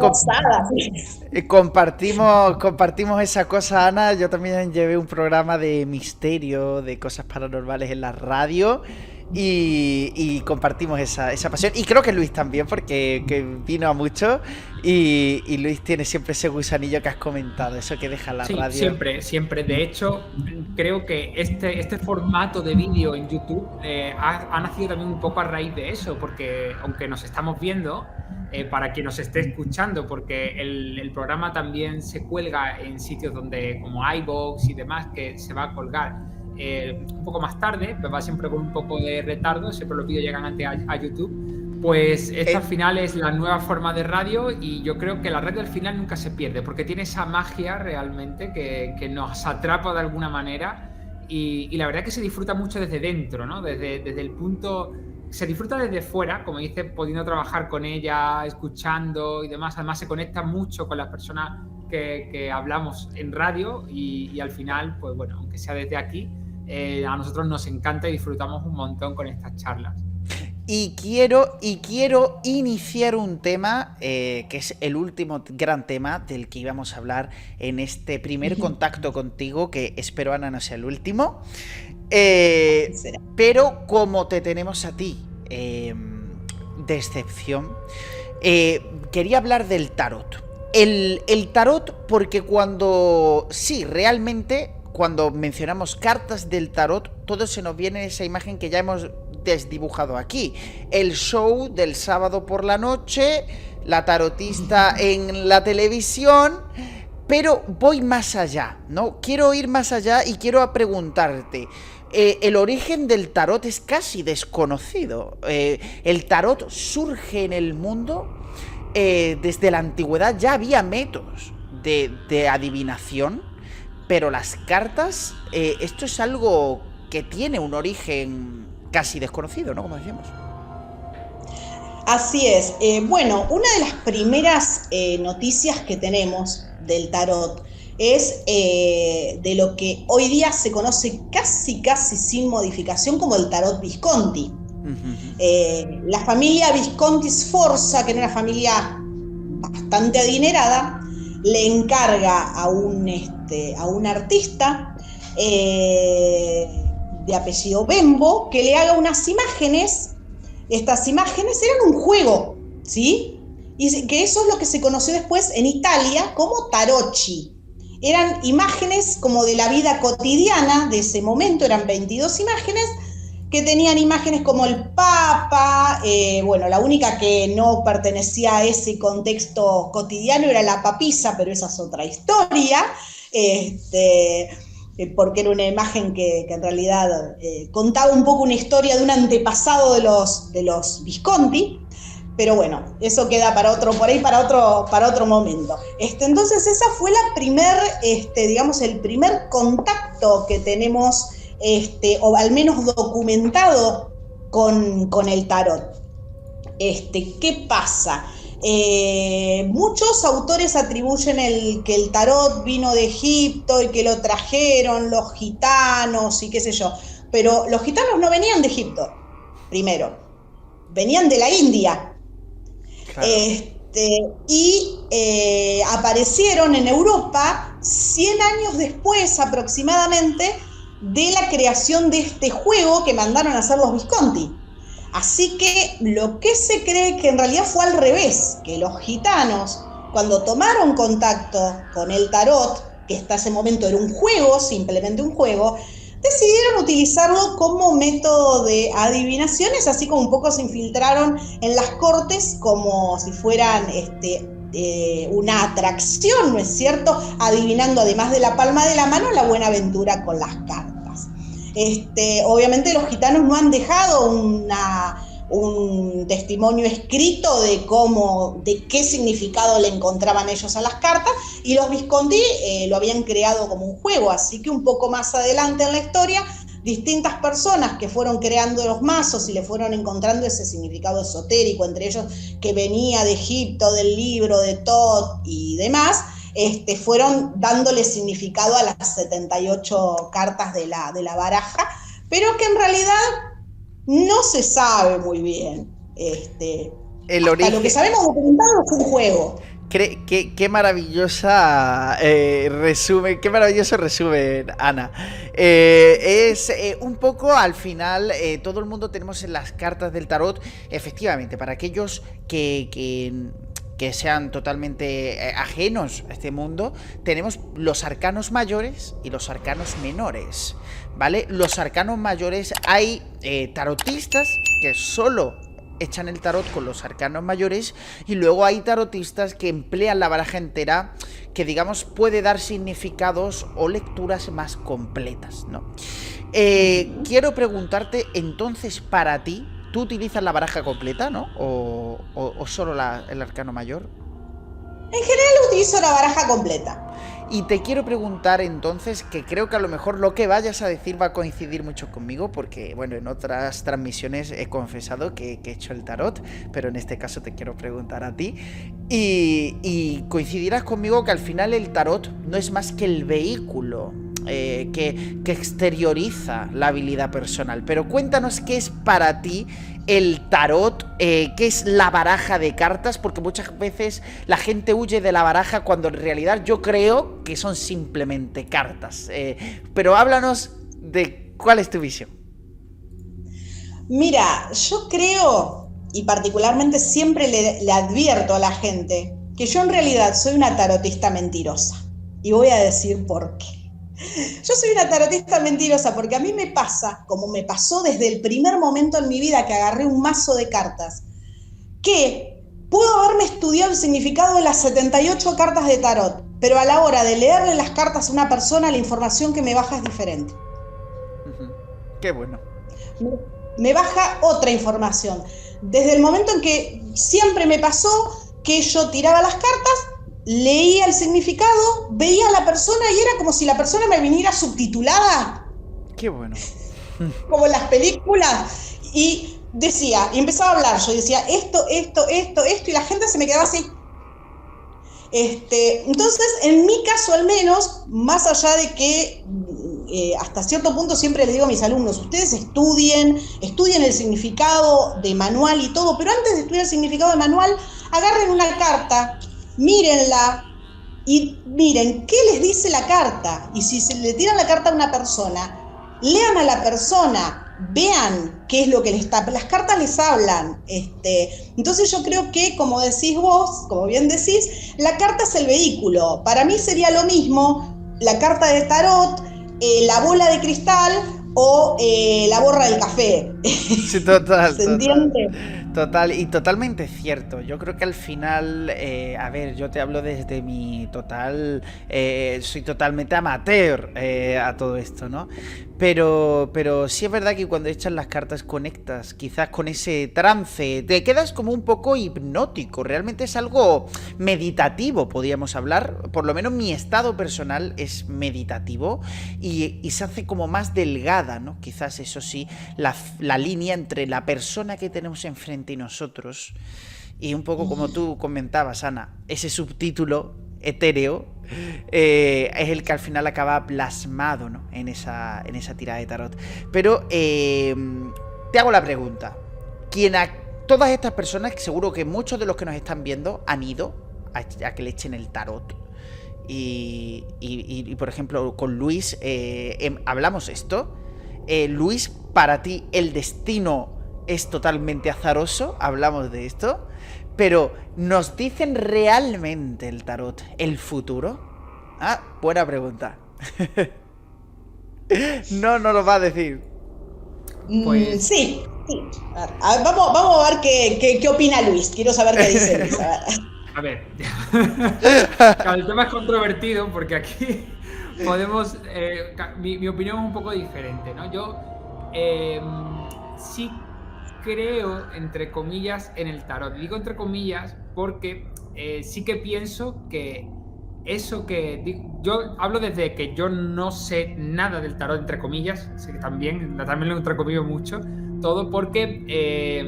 esa cosa, Ana. Yo también llevé un programa de misterio, de cosas paranormales en la radio. Y compartimos esa pasión. Y creo que Luis también, porque que vino a mucho. Y Luis tiene siempre ese gusanillo que has comentado, eso que deja la radio. Siempre. De hecho, creo que este formato de vídeo en YouTube ha nacido también un poco a raíz de eso, porque aunque nos estamos viendo, para quien nos esté escuchando, porque el programa también se cuelga en sitios donde, como iVoox y demás, que se va a colgar un poco más tarde, pero va siempre con un poco de retardo, siempre los vídeos llegan antes a YouTube. Pues esta al final es la nueva forma de radio, y yo creo que la radio al final nunca se pierde, porque tiene esa magia realmente que nos atrapa de alguna manera, y la verdad que se disfruta mucho desde dentro, ¿no? Desde el punto... Se disfruta desde fuera, como dices, pudiendo trabajar con ella, escuchando y demás. Además se conecta mucho con las personas que hablamos en radio, y al final, pues bueno, aunque sea desde aquí, a nosotros nos encanta y disfrutamos un montón con estas charlas. Y quiero iniciar un tema que es el último gran tema del que íbamos a hablar en este primer contacto contigo, que espero, Ana, no sea el último. Pero como te tenemos a ti de excepción, quería hablar del tarot. El tarot, porque realmente cuando mencionamos cartas del tarot, todo se nos viene esa imagen que ya hemos desdibujado aquí. El show del sábado por la noche, la tarotista en la televisión, pero voy más allá, ¿no? Quiero ir más allá y quiero preguntarte, el origen del tarot es casi desconocido. El tarot surge en el mundo, desde la antigüedad ya había métodos de adivinación, pero las cartas, esto es algo que tiene un origen casi desconocido, ¿no? Como decíamos. Así es. Bueno, una de las primeras noticias que tenemos del tarot es de lo que hoy día se conoce casi sin modificación como el tarot Visconti. La familia Visconti Sforza, que era una familia bastante adinerada, le encarga a un artista de apellido Bembo que le haga unas imágenes. Estas imágenes eran un juego, ¿sí? Y que eso es lo que se conoció después en Italia como tarocchi. Eran imágenes como de la vida cotidiana de ese momento, eran 22 imágenes, que tenían imágenes como el Papa, bueno, la única que no pertenecía a ese contexto cotidiano era la papisa, pero esa es otra historia, porque era una imagen que en realidad contaba un poco una historia de un antepasado de los Visconti, pero bueno, eso queda para otro momento. Entonces esa fue el primer contacto que tenemos, o al menos documentado con el tarot. ¿Qué pasa? Muchos autores atribuyen que el tarot vino de Egipto y que lo trajeron los gitanos y qué sé yo, pero los gitanos no venían de Egipto, primero, venían de la India. Claro. Aparecieron en Europa 100 años después aproximadamente de la creación de este juego que mandaron a hacer los Visconti. Así que lo que se cree que en realidad fue al revés, que los gitanos, cuando tomaron contacto con el tarot, que hasta ese momento era un juego, simplemente un juego, decidieron utilizarlo como método de adivinaciones, así como un poco se infiltraron en las cortes como si fueran una atracción, ¿no es cierto? Adivinando, además de la palma de la mano, la buena aventura con las cartas. Obviamente los gitanos no han dejado un testimonio escrito de qué significado le encontraban ellos a las cartas, y los Visconti lo habían creado como un juego, así que un poco más adelante en la historia distintas personas que fueron creando los mazos y le fueron encontrando ese significado esotérico, entre ellos que venía de Egipto, del libro de Thoth y demás, fueron dándole significado a las 78 cartas de la baraja, pero que en realidad no se sabe muy bien. El origen... Lo que sabemos documentado es un juego. Qué maravillosa resumen, qué maravilloso resumen, Ana. Es un poco al final, todo el mundo tenemos en las cartas del tarot, efectivamente, para aquellos que sean totalmente ajenos a este mundo, tenemos los arcanos mayores y los arcanos menores, ¿vale? Los arcanos mayores, hay tarotistas que solo echan el tarot con los arcanos mayores, y luego hay tarotistas que emplean la baraja entera, que digamos puede dar significados o lecturas más completas, ¿no? Quiero preguntarte, entonces, para ti, ¿tú utilizas la baraja completa, no? ¿O solo el arcano mayor? En general utilizo la baraja completa. Y te quiero preguntar entonces, que creo que a lo mejor lo que vayas a decir va a coincidir mucho conmigo, porque bueno, en otras transmisiones he confesado que he hecho el tarot, pero en este caso te quiero preguntar a ti, y coincidirás conmigo que al final el tarot no es más que el vehículo que exterioriza la habilidad personal. Pero cuéntanos qué es para ti el tarot, qué es la baraja de cartas, porque muchas veces la gente huye de la baraja cuando en realidad yo creo que son simplemente cartas. Pero háblanos de cuál es tu visión. Mira, yo creo, y particularmente siempre le advierto a la gente, que yo en realidad soy una tarotista mentirosa. Y voy a decir por qué. Yo soy una tarotista mentirosa porque a mí me pasa, como me pasó desde el primer momento en mi vida que agarré un mazo de cartas, que puedo haberme estudiado el significado de las 78 cartas de tarot, pero a la hora de leerle las cartas a una persona, la información que me baja es diferente. Qué bueno. Me baja otra información. Desde el momento en que siempre me pasó que yo tiraba las cartas, leía el significado, veía a la persona y era como si la persona me viniera subtitulada. Qué bueno. Como en las películas. Y decía, y empezaba a hablar, yo decía esto, y la gente se me quedaba así. Entonces, en mi caso al menos, más allá de que hasta cierto punto siempre les digo a mis alumnos, ustedes estudien el significado de manual y todo, pero antes de estudiar el significado de manual, agarren una carta, mírenla y miren qué les dice la carta. Y si se le tiran la carta a una persona, lean a la persona, vean qué es lo que les está. Las cartas les hablan. Entonces yo creo que, como decís vos, como bien decís, la carta es el vehículo. Para mí sería lo mismo la carta de tarot, la bola de cristal o la borra del café. Sí, total. ¿Se entiende? Total, y totalmente cierto. Yo creo que al final, a ver, yo te hablo desde mi total, soy totalmente amateur a todo esto, ¿no? Pero sí es verdad que cuando echas las cartas conectas quizás con ese trance, te quedas como un poco hipnótico, realmente es algo meditativo, podríamos hablar, por lo menos mi estado personal es meditativo y se hace como más delgada, ¿no? Quizás eso sí, la línea entre la persona que tenemos enfrente y nosotros, y un poco como tú comentabas, Ana, ese subtítulo etéreo es el que al final acaba plasmado, ¿no? en esa tirada de tarot. Pero te hago la pregunta, todas estas personas, que seguro que muchos de los que nos están viendo han ido a que le echen el tarot, y por ejemplo con Luis hablamos esto. Luis, para ti el destino es totalmente azaroso, hablamos de esto, pero ¿nos dicen realmente el tarot el futuro? Ah, buena pregunta. No lo va a decir. Pues... Sí. Vamos a ver qué opina Luis. Quiero saber qué dice Luis. A ver. Claro, el tema es controvertido porque aquí podemos... mi opinión es un poco diferente, ¿no? Yo sí creo, entre comillas, en el tarot. Digo entre comillas porque sí que pienso que eso yo hablo desde que yo no sé nada del tarot, entre comillas, sé que también lo entrecomillo mucho, todo porque,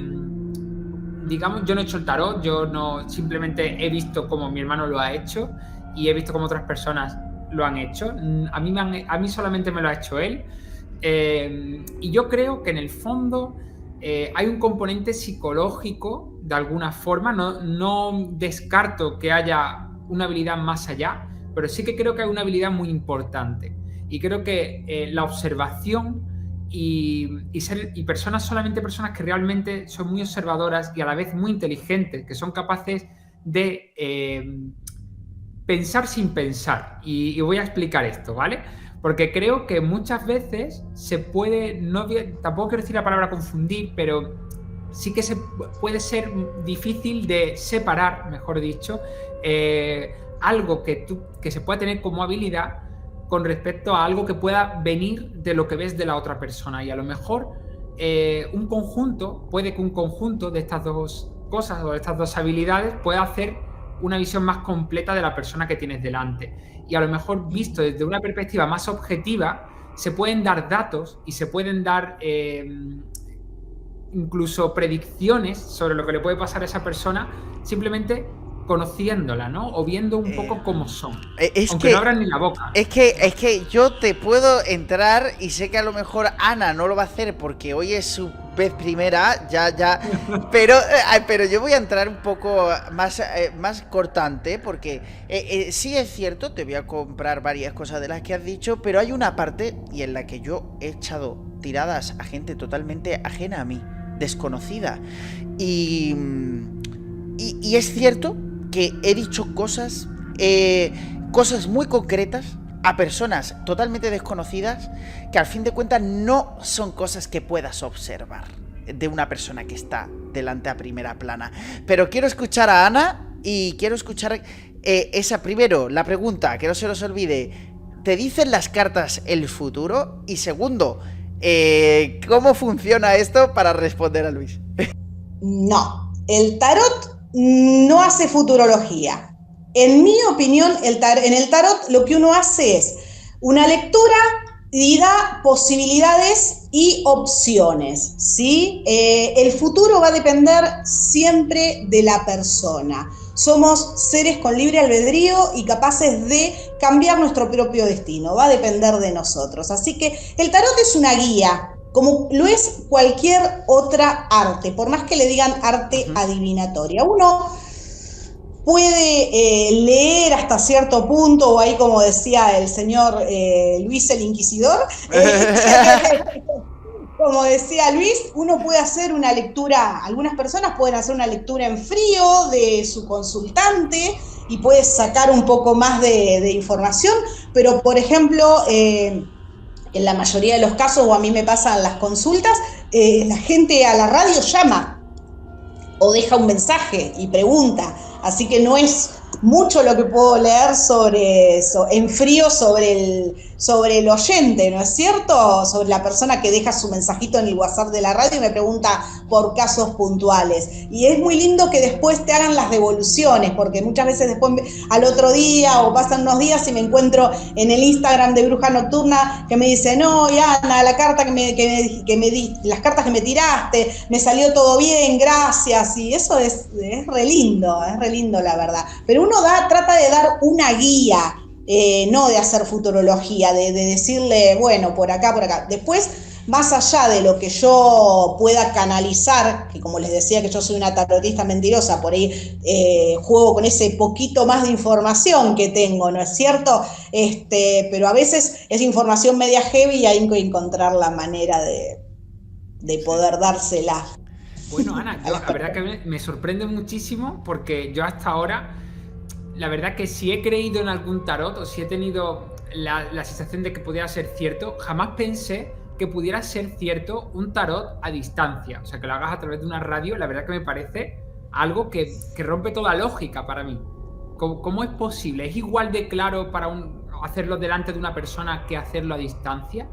digamos, yo no he hecho el tarot, yo no, simplemente he visto cómo mi hermano lo ha hecho y he visto cómo otras personas lo han hecho. A mí solamente me lo ha hecho él. Y yo creo que en el fondo hay un componente psicológico de alguna forma. No descarto que haya una habilidad más allá, pero sí que creo que hay una habilidad muy importante, y creo que la observación y solamente personas que realmente son muy observadoras y a la vez muy inteligentes, que son capaces de pensar sin pensar, y voy a explicar esto, ¿vale? Porque creo que muchas veces se puede, tampoco quiero decir la palabra confundir, pero sí que puede ser difícil de separar, mejor dicho, algo que se pueda tener como habilidad con respecto a algo que pueda venir de lo que ves de la otra persona. Y a lo mejor puede que un conjunto de estas dos cosas o de estas dos habilidades pueda hacer una visión más completa de la persona que tienes delante. Y a lo mejor, visto desde una perspectiva más objetiva, se pueden dar datos y se pueden dar incluso predicciones sobre lo que le puede pasar a esa persona simplemente conociéndola, ¿no? O viendo un poco cómo son. Aunque no abran ni la boca. Es que yo te puedo entrar, y sé que a lo mejor Ana no lo va a hacer porque hoy es su vez primera, ya. pero yo voy a entrar un poco más cortante, porque sí es cierto, te voy a comprar varias cosas de las que has dicho, pero hay una parte y en la que yo he echado tiradas a gente totalmente ajena a mí, desconocida. Y es cierto que he dicho cosas muy concretas a personas totalmente desconocidas, que al fin de cuentas no son cosas que puedas observar de una persona que está delante a primera plana. Pero quiero escuchar a Ana, y quiero escuchar la pregunta, que no se nos olvide. ¿Te dicen las cartas el futuro? Y segundo, ¿cómo funciona esto para responder a Luis? No, el tarot no hace futurología. En mi opinión, en el tarot lo que uno hace es una lectura y da posibilidades y opciones, ¿sí? El futuro va a depender siempre de la persona. Somos seres con libre albedrío y capaces de cambiar nuestro propio destino. Va a depender de nosotros. Así que el tarot es una guía, como lo es cualquier otra arte, por más que le digan arte adivinatoria. Uno puede leer hasta cierto punto, o ahí como decía el señor Luis el Inquisidor, como decía Luis, uno puede hacer una lectura, algunas personas pueden hacer una lectura en frío de su consultante y puede sacar un poco más de información, pero por ejemplo, en la mayoría de los casos, o a mí me pasan las consultas, la gente a la radio llama o deja un mensaje y pregunta, así que no es mucho lo que puedo leer en frío sobre el oyente, ¿no es cierto? Sobre la persona que deja su mensajito en el WhatsApp de la radio y me pregunta por casos puntuales. Y es muy lindo que después te hagan las devoluciones, porque muchas veces después al otro día o pasan unos días y me encuentro en el Instagram de Bruja Nocturna que me dice, no, Ana, la carta las cartas que me tiraste, me salió todo bien, gracias. Y eso es re lindo la verdad. Pero uno trata de dar una guía, no de hacer futurología, de decirle, bueno, por acá. Después, más allá de lo que yo pueda canalizar, que como les decía que yo soy una tarotista mentirosa, por ahí juego con ese poquito más de información que tengo, ¿no es cierto? Pero a veces es información media heavy y hay que encontrar la manera de poder dársela. Bueno, Ana, la verdad que me sorprende muchísimo, porque yo hasta ahora, la verdad que si he creído en algún tarot o si he tenido la sensación de que pudiera ser cierto, jamás pensé que pudiera ser cierto un tarot a distancia. O sea, que lo hagas a través de una radio, la verdad que me parece algo que rompe toda lógica para mí. ¿Cómo es posible? ¿Es igual de claro para hacerlo delante de una persona que hacerlo a distancia?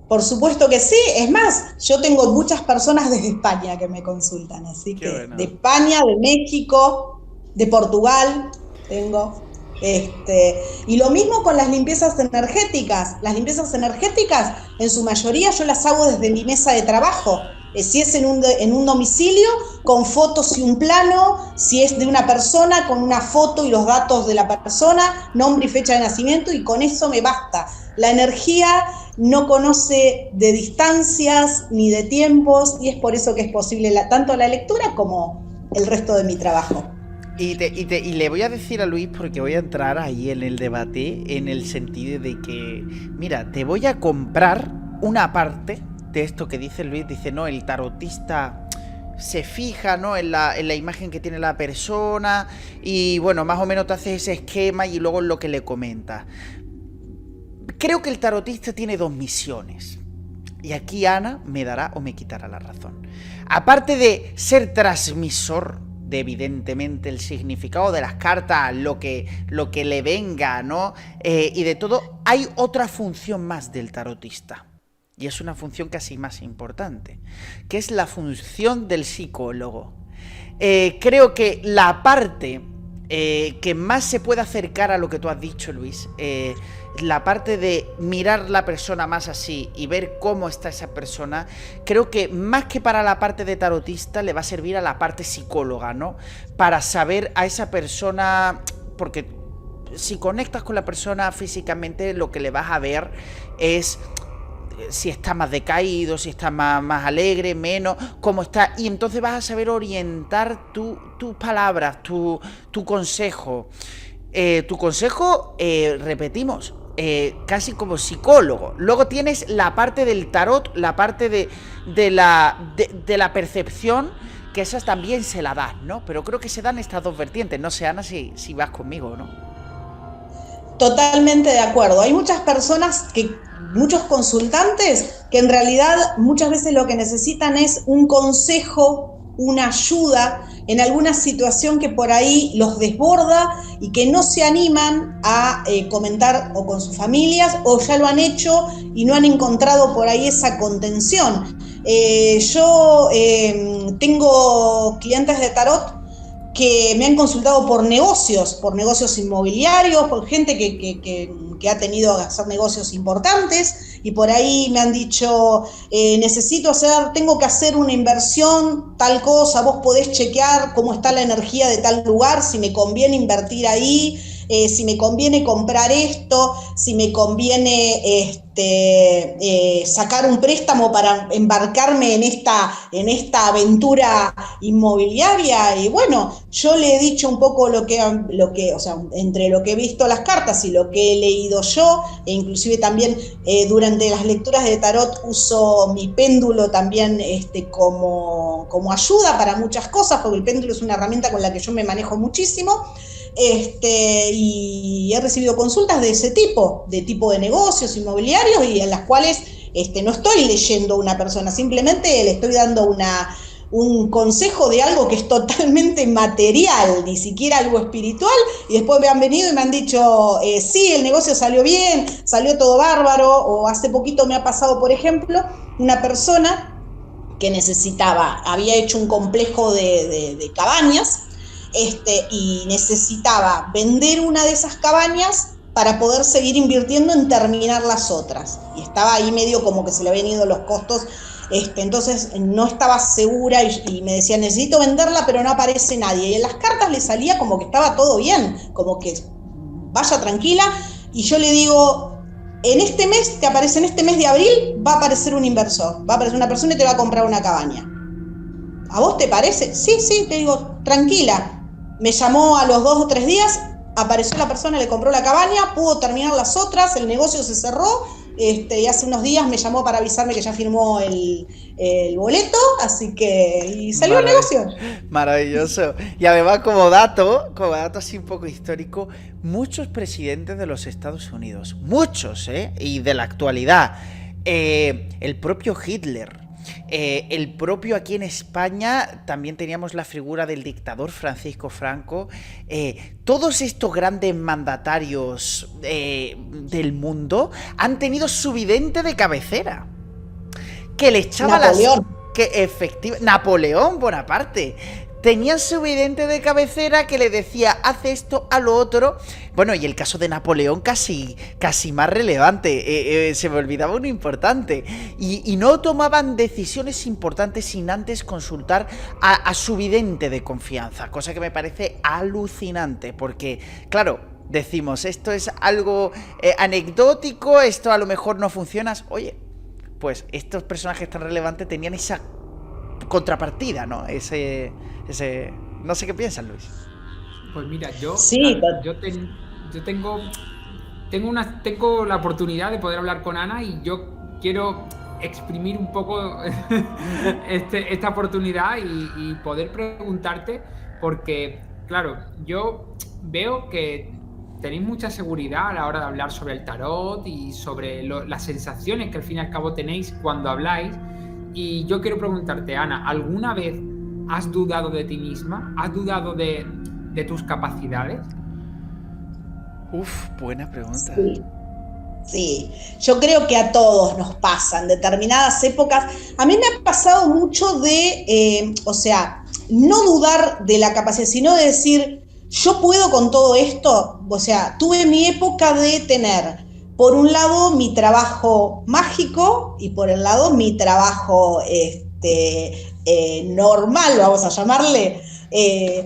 Por supuesto que sí, es más, yo tengo muchas personas desde España que me consultan, así que bueno. De España, de México, de Portugal, tengo. Y lo mismo con las limpiezas energéticas. Las limpiezas energéticas, en su mayoría, yo las hago desde mi mesa de trabajo. Si es en un domicilio, con fotos y un plano. Si es de una persona, con una foto y los datos de la persona, nombre y fecha de nacimiento, y con eso me basta. La energía no conoce de distancias ni de tiempos, y es por eso que es posible tanto la lectura como el resto de mi trabajo. Y le voy a decir a Luis, porque voy a entrar ahí en el debate, en el sentido de que, mira, te voy a comprar una parte de esto que dice Luis. Dice, no, el tarotista se fija, ¿no?, en la imagen que tiene la persona, y bueno, más o menos te hace ese esquema y luego es lo que le comenta. Creo que el tarotista tiene dos misiones, y aquí Ana me dará o me quitará la razón. Aparte de ser transmisor de, evidentemente, el significado de las cartas, lo que le venga, ¿no?, y de todo, hay otra función más del tarotista, y es una función casi más importante, que es la función del psicólogo. Creo que la parte que más se puede acercar a lo que tú has dicho, Luis, la parte de mirar la persona más así y ver cómo está esa persona, creo que más que para la parte de tarotista le va a servir a la parte psicóloga, ¿no? Para saber a esa persona, porque si conectas con la persona físicamente, lo que le vas a ver es si está más decaído, si está más alegre, menos, cómo está, y entonces vas a saber orientar tus palabras, tu consejo. Tu consejo, repetimos, casi como psicólogo. Luego tienes la parte del tarot, la parte de la percepción, que esas también se la das, ¿no? Pero creo que se dan estas dos vertientes. No sé, Ana, si vas conmigo o no. Totalmente de acuerdo. Hay muchas personas muchos consultantes que en realidad muchas veces lo que necesitan es un consejo, una ayuda en alguna situación que por ahí los desborda y que no se animan a comentar o con sus familias, o ya lo han hecho y no han encontrado por ahí esa contención. Yo tengo clientes de tarot que me han consultado por negocios inmobiliarios, por gente que ha tenido que hacer negocios importantes, y por ahí me han dicho, tengo que hacer una inversión, tal cosa, vos podés chequear cómo está la energía de tal lugar, si me conviene invertir ahí, si me conviene comprar esto, si me conviene sacar un préstamo para embarcarme en esta aventura inmobiliaria. Y bueno, yo le he dicho un poco lo que, o sea, entre lo que he visto las cartas y lo que he leído yo, e inclusive también durante las lecturas de tarot uso mi péndulo también como ayuda para muchas cosas, porque el péndulo es una herramienta con la que yo me manejo muchísimo. Y he recibido consultas de ese tipo de negocios inmobiliarios, y en las cuales no estoy leyendo a una persona, simplemente le estoy dando un consejo de algo que es totalmente material, ni siquiera algo espiritual, y después me han venido y me han dicho, sí, el negocio salió bien, salió todo bárbaro. O hace poquito me ha pasado, por ejemplo, una persona que había hecho un complejo de cabañas, y necesitaba vender una de esas cabañas para poder seguir invirtiendo en terminar las otras, y estaba ahí medio como que se le habían ido los costos, entonces no estaba segura, y me decía, necesito venderla, pero no aparece nadie, y en las cartas le salía como que estaba todo bien, como que vaya tranquila, y yo le digo, en este mes de abril va a aparecer un inversor, va a aparecer una persona y te va a comprar una cabaña. ¿A vos te parece? Sí, te digo, tranquila. Me llamó a los 2 o 3 días, apareció la persona, le compró la cabaña, pudo terminar las otras, el negocio se cerró, y hace unos días me llamó para avisarme que ya firmó el boleto, así que y salió el negocio. Maravilloso. Y además, como dato así un poco histórico, muchos presidentes de los Estados Unidos, muchos, y de la actualidad, el propio Hitler, el propio aquí en España también teníamos la figura del dictador Francisco Franco, todos estos grandes mandatarios del mundo han tenido su vidente de cabecera, que le echaba Napoleón Bonaparte, tenían su vidente de cabecera que le decía, haz esto, a lo otro. Bueno, y el caso de Napoleón casi más relevante, se me olvidaba uno importante, y no tomaban decisiones importantes sin antes consultar a su vidente de confianza, cosa que me parece alucinante, porque, claro, decimos, esto es algo anecdótico, esto a lo mejor no funciona. Oye, pues estos personajes tan relevantes tenían esa contrapartida, ¿no? Ese no sé qué piensas, Luis. Pues mira, sí, yo tengo la oportunidad de poder hablar con Ana y yo quiero exprimir un poco esta oportunidad y poder preguntarte, porque, claro, yo veo que tenéis mucha seguridad a la hora de hablar sobre el tarot y sobre las sensaciones que al fin y al cabo tenéis cuando habláis. Y yo quiero preguntarte, Ana, ¿alguna vez has dudado de ti misma? ¿Has dudado de tus capacidades? Buena pregunta. Sí, yo creo que a todos nos pasan determinadas épocas. A mí me ha pasado mucho de, no dudar de la capacidad, sino de decir, yo puedo con todo esto. O sea, tuve mi época de tener, por un lado, mi trabajo mágico y por el lado, mi trabajo normal, vamos a llamarle. Ahí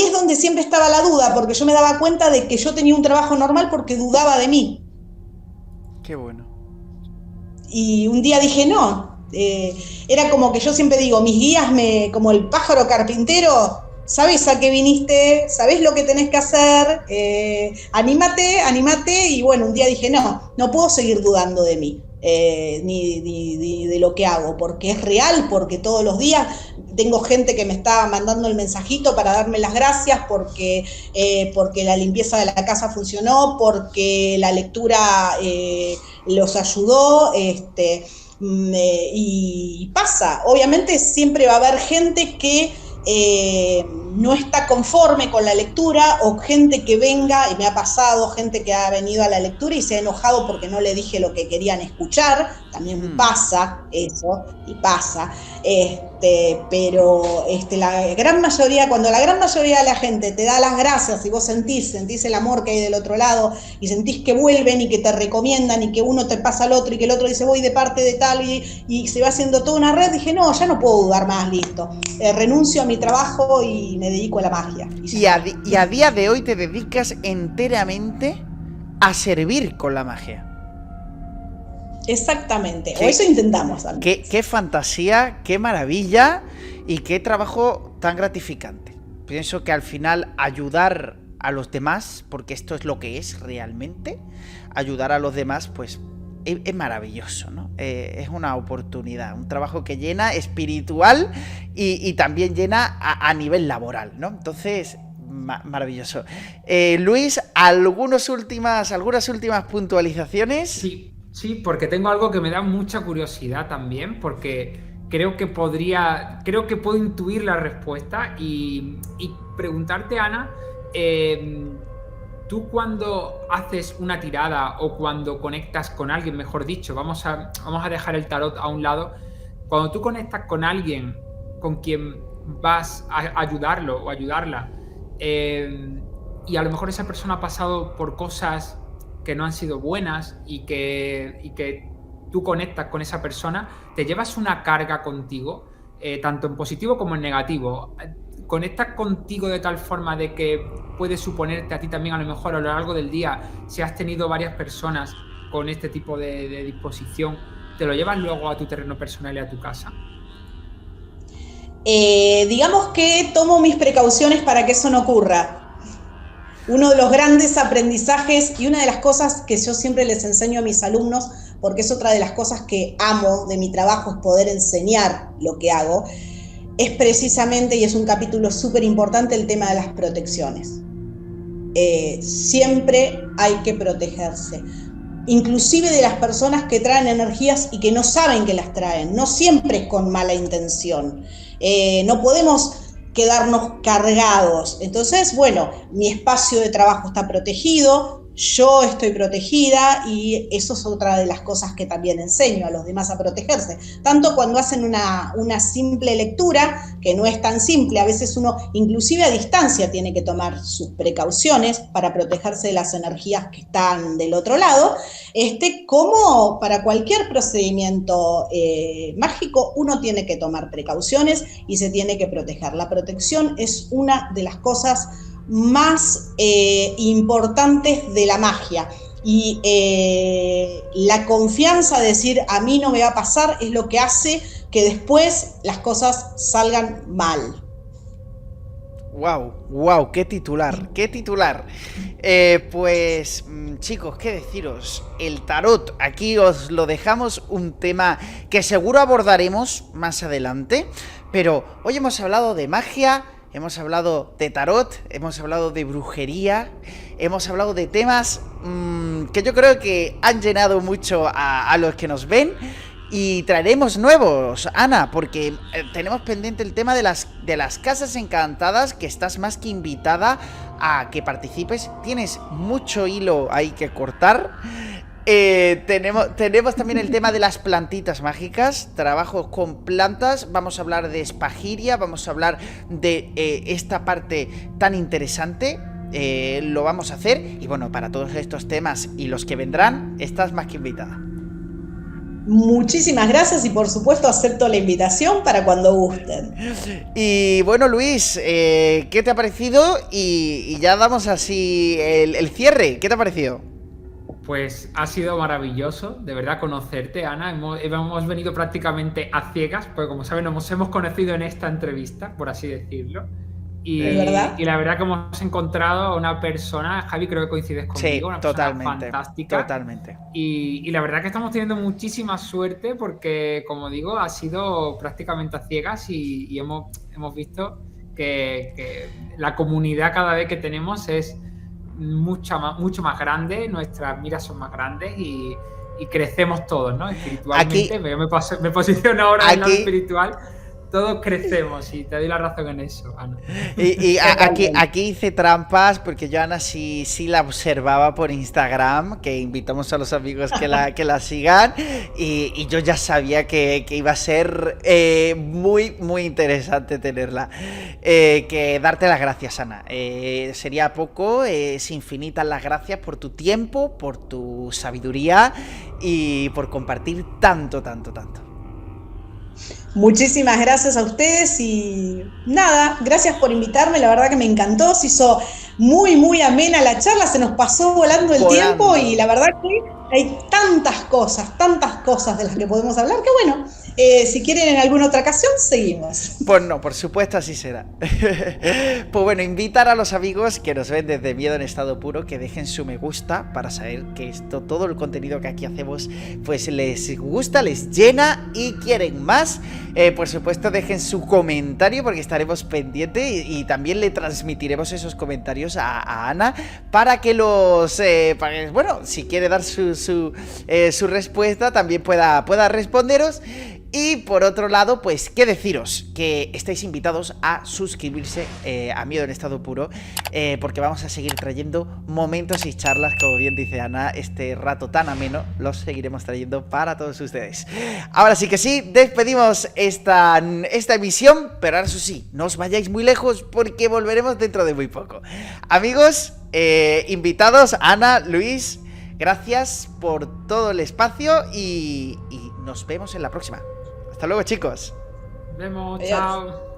es donde siempre estaba la duda, porque yo me daba cuenta de que yo tenía un trabajo normal porque dudaba de mí. Qué bueno. Y un día dije, no, era como que yo siempre digo, mis guías, como el pájaro carpintero, sabes a qué viniste, sabes lo que tenés que hacer, anímate, y bueno, un día dije, no puedo seguir dudando de mí. Ni de lo que hago, porque es real, porque todos los días tengo gente que me está mandando el mensajito para darme las gracias, porque la limpieza de la casa funcionó, porque la lectura los ayudó, y pasa. Obviamente siempre va a haber gente que no está conforme con la lectura, o gente que venga, y me ha pasado, gente que ha venido a la lectura y se ha enojado porque no le dije lo que querían escuchar. También pasa eso, y pasa, pero la gran mayoría, cuando la gran mayoría de la gente te da las gracias y vos sentís el amor que hay del otro lado, y sentís que vuelven y que te recomiendan y que uno te pasa al otro y que el otro dice voy de parte de tal, y se va haciendo toda una red, dije no, ya no puedo dudar más, listo, renuncio a mi trabajo y me dedico a la magia. Y a día de hoy te dedicas enteramente a servir con la magia. Exactamente, o eso intentamos. Qué fantasía, qué maravilla y qué trabajo tan gratificante. Pienso que al final ayudar a los demás, porque esto es lo que es realmente, ayudar a los demás, pues es maravilloso, ¿no? Es una oportunidad, un trabajo que llena espiritual y también llena a nivel laboral, ¿no? Entonces, maravilloso. Luis, ¿algunas últimas puntualizaciones? Sí, porque tengo algo que me da mucha curiosidad también, porque creo que puedo intuir la respuesta y preguntarte, Ana, tú cuando haces una tirada o cuando conectas con alguien, mejor dicho, vamos a dejar el tarot a un lado, cuando tú conectas con alguien con quien vas a ayudarlo o ayudarla, y a lo mejor esa persona ha pasado por cosas que no han sido buenas y que tú conectas con esa persona, te llevas una carga contigo, tanto en positivo como en negativo. Conectas contigo de tal forma de que puedes suponerte a ti también, a lo mejor a lo largo del día, si has tenido varias personas con este tipo de disposición, ¿te lo llevas luego a tu terreno personal y a tu casa? Digamos que tomo mis precauciones para que eso no ocurra. Uno de los grandes aprendizajes y una de las cosas que yo siempre les enseño a mis alumnos, porque es otra de las cosas que amo de mi trabajo, es poder enseñar lo que hago, es precisamente, y es un capítulo súper importante, el tema de las protecciones. Siempre hay que protegerse, inclusive de las personas que traen energías y que no saben que las traen, no siempre es con mala intención. No podemos quedarnos cargados. Entonces, bueno, mi espacio de trabajo está protegido, yo estoy protegida, y eso es otra de las cosas que también enseño a los demás a protegerse. Tanto cuando hacen una simple lectura, que no es tan simple, a veces uno inclusive a distancia tiene que tomar sus precauciones para protegerse de las energías que están del otro lado, como para cualquier procedimiento mágico, uno tiene que tomar precauciones y se tiene que proteger. La protección es una de las cosas más importantes de la magia, y la confianza de decir a mí no me va a pasar es lo que hace que después las cosas salgan mal. Wow, qué titular. Pues chicos, qué deciros, el tarot, aquí os lo dejamos, un tema que seguro abordaremos más adelante, pero hoy hemos hablado de magia, hemos hablado de tarot, hemos hablado de brujería, hemos hablado de temas que yo creo que han llenado mucho a los que nos ven, y traeremos nuevos, Ana, porque tenemos pendiente el tema de las casas encantadas, que estás más que invitada a que participes. Tienes mucho hilo ahí que cortar. Tenemos también el tema de las plantitas mágicas, trabajos con plantas. Vamos a hablar de espagiria, vamos a hablar de esta parte tan interesante. Lo vamos a hacer, y bueno, para todos estos temas y los que vendrán, estás más que invitada. Muchísimas gracias, y por supuesto acepto la invitación para cuando gusten. Y bueno, Luis, ¿qué te ha parecido? Y ya damos así el cierre. ¿Qué te ha parecido? Pues ha sido maravilloso, de verdad, conocerte, Ana. Hemos venido prácticamente a ciegas, porque como saben, nos hemos conocido en esta entrevista, por así decirlo. Y la verdad que hemos encontrado a una persona, Javi, creo que coincides conmigo, sí, una persona fantástica. Totalmente. Y la verdad que estamos teniendo muchísima suerte, porque, como digo, ha sido prácticamente a ciegas, y hemos visto que la comunidad cada vez que tenemos es mucho más grande, nuestras miras son más grandes, y crecemos todos, ¿no? Espiritualmente. Aquí, me posiciono ahora en el lado espiritual. Todos crecemos, y te doy la razón en eso, Ana. Y aquí hice trampas, porque yo a Ana sí la observaba por Instagram, que invitamos a los amigos que la sigan, y yo ya sabía que iba a ser muy, muy interesante tenerla. Que darte las gracias, Ana. Sería poco, es infinitas las gracias por tu tiempo, por tu sabiduría y por compartir tanto. Muchísimas gracias a ustedes, y nada, gracias por invitarme, la verdad que me encantó, se hizo muy, muy amena la charla, se nos pasó volando el tiempo, y la verdad que hay tantas cosas de las que podemos hablar, que bueno, si quieren en alguna otra ocasión, seguimos. Pues no, por supuesto así será. Pues bueno, invitar a los amigos que nos ven desde Miedo en Estado Puro, que dejen su me gusta para saber que todo el contenido que aquí hacemos pues les gusta, les llena y quieren más. Por supuesto, dejen su comentario, porque estaremos pendientes, y también le transmitiremos esos comentarios a Ana para que bueno, si quiere dar su respuesta, también pueda responderos. Y por otro lado, pues qué deciros, que estáis invitados a suscribirse a Miedo en Estado Puro, porque vamos a seguir trayendo momentos y charlas, como bien dice Ana, este rato tan ameno los seguiremos trayendo para todos ustedes. Ahora sí que sí, despedimos esta emisión, pero ahora eso sí, no os vayáis muy lejos, porque volveremos dentro de muy poco. Amigos, invitados, Ana, Luis, gracias por todo el espacio, y nos vemos en la próxima. Hasta luego, chicos. Nos vemos, chao.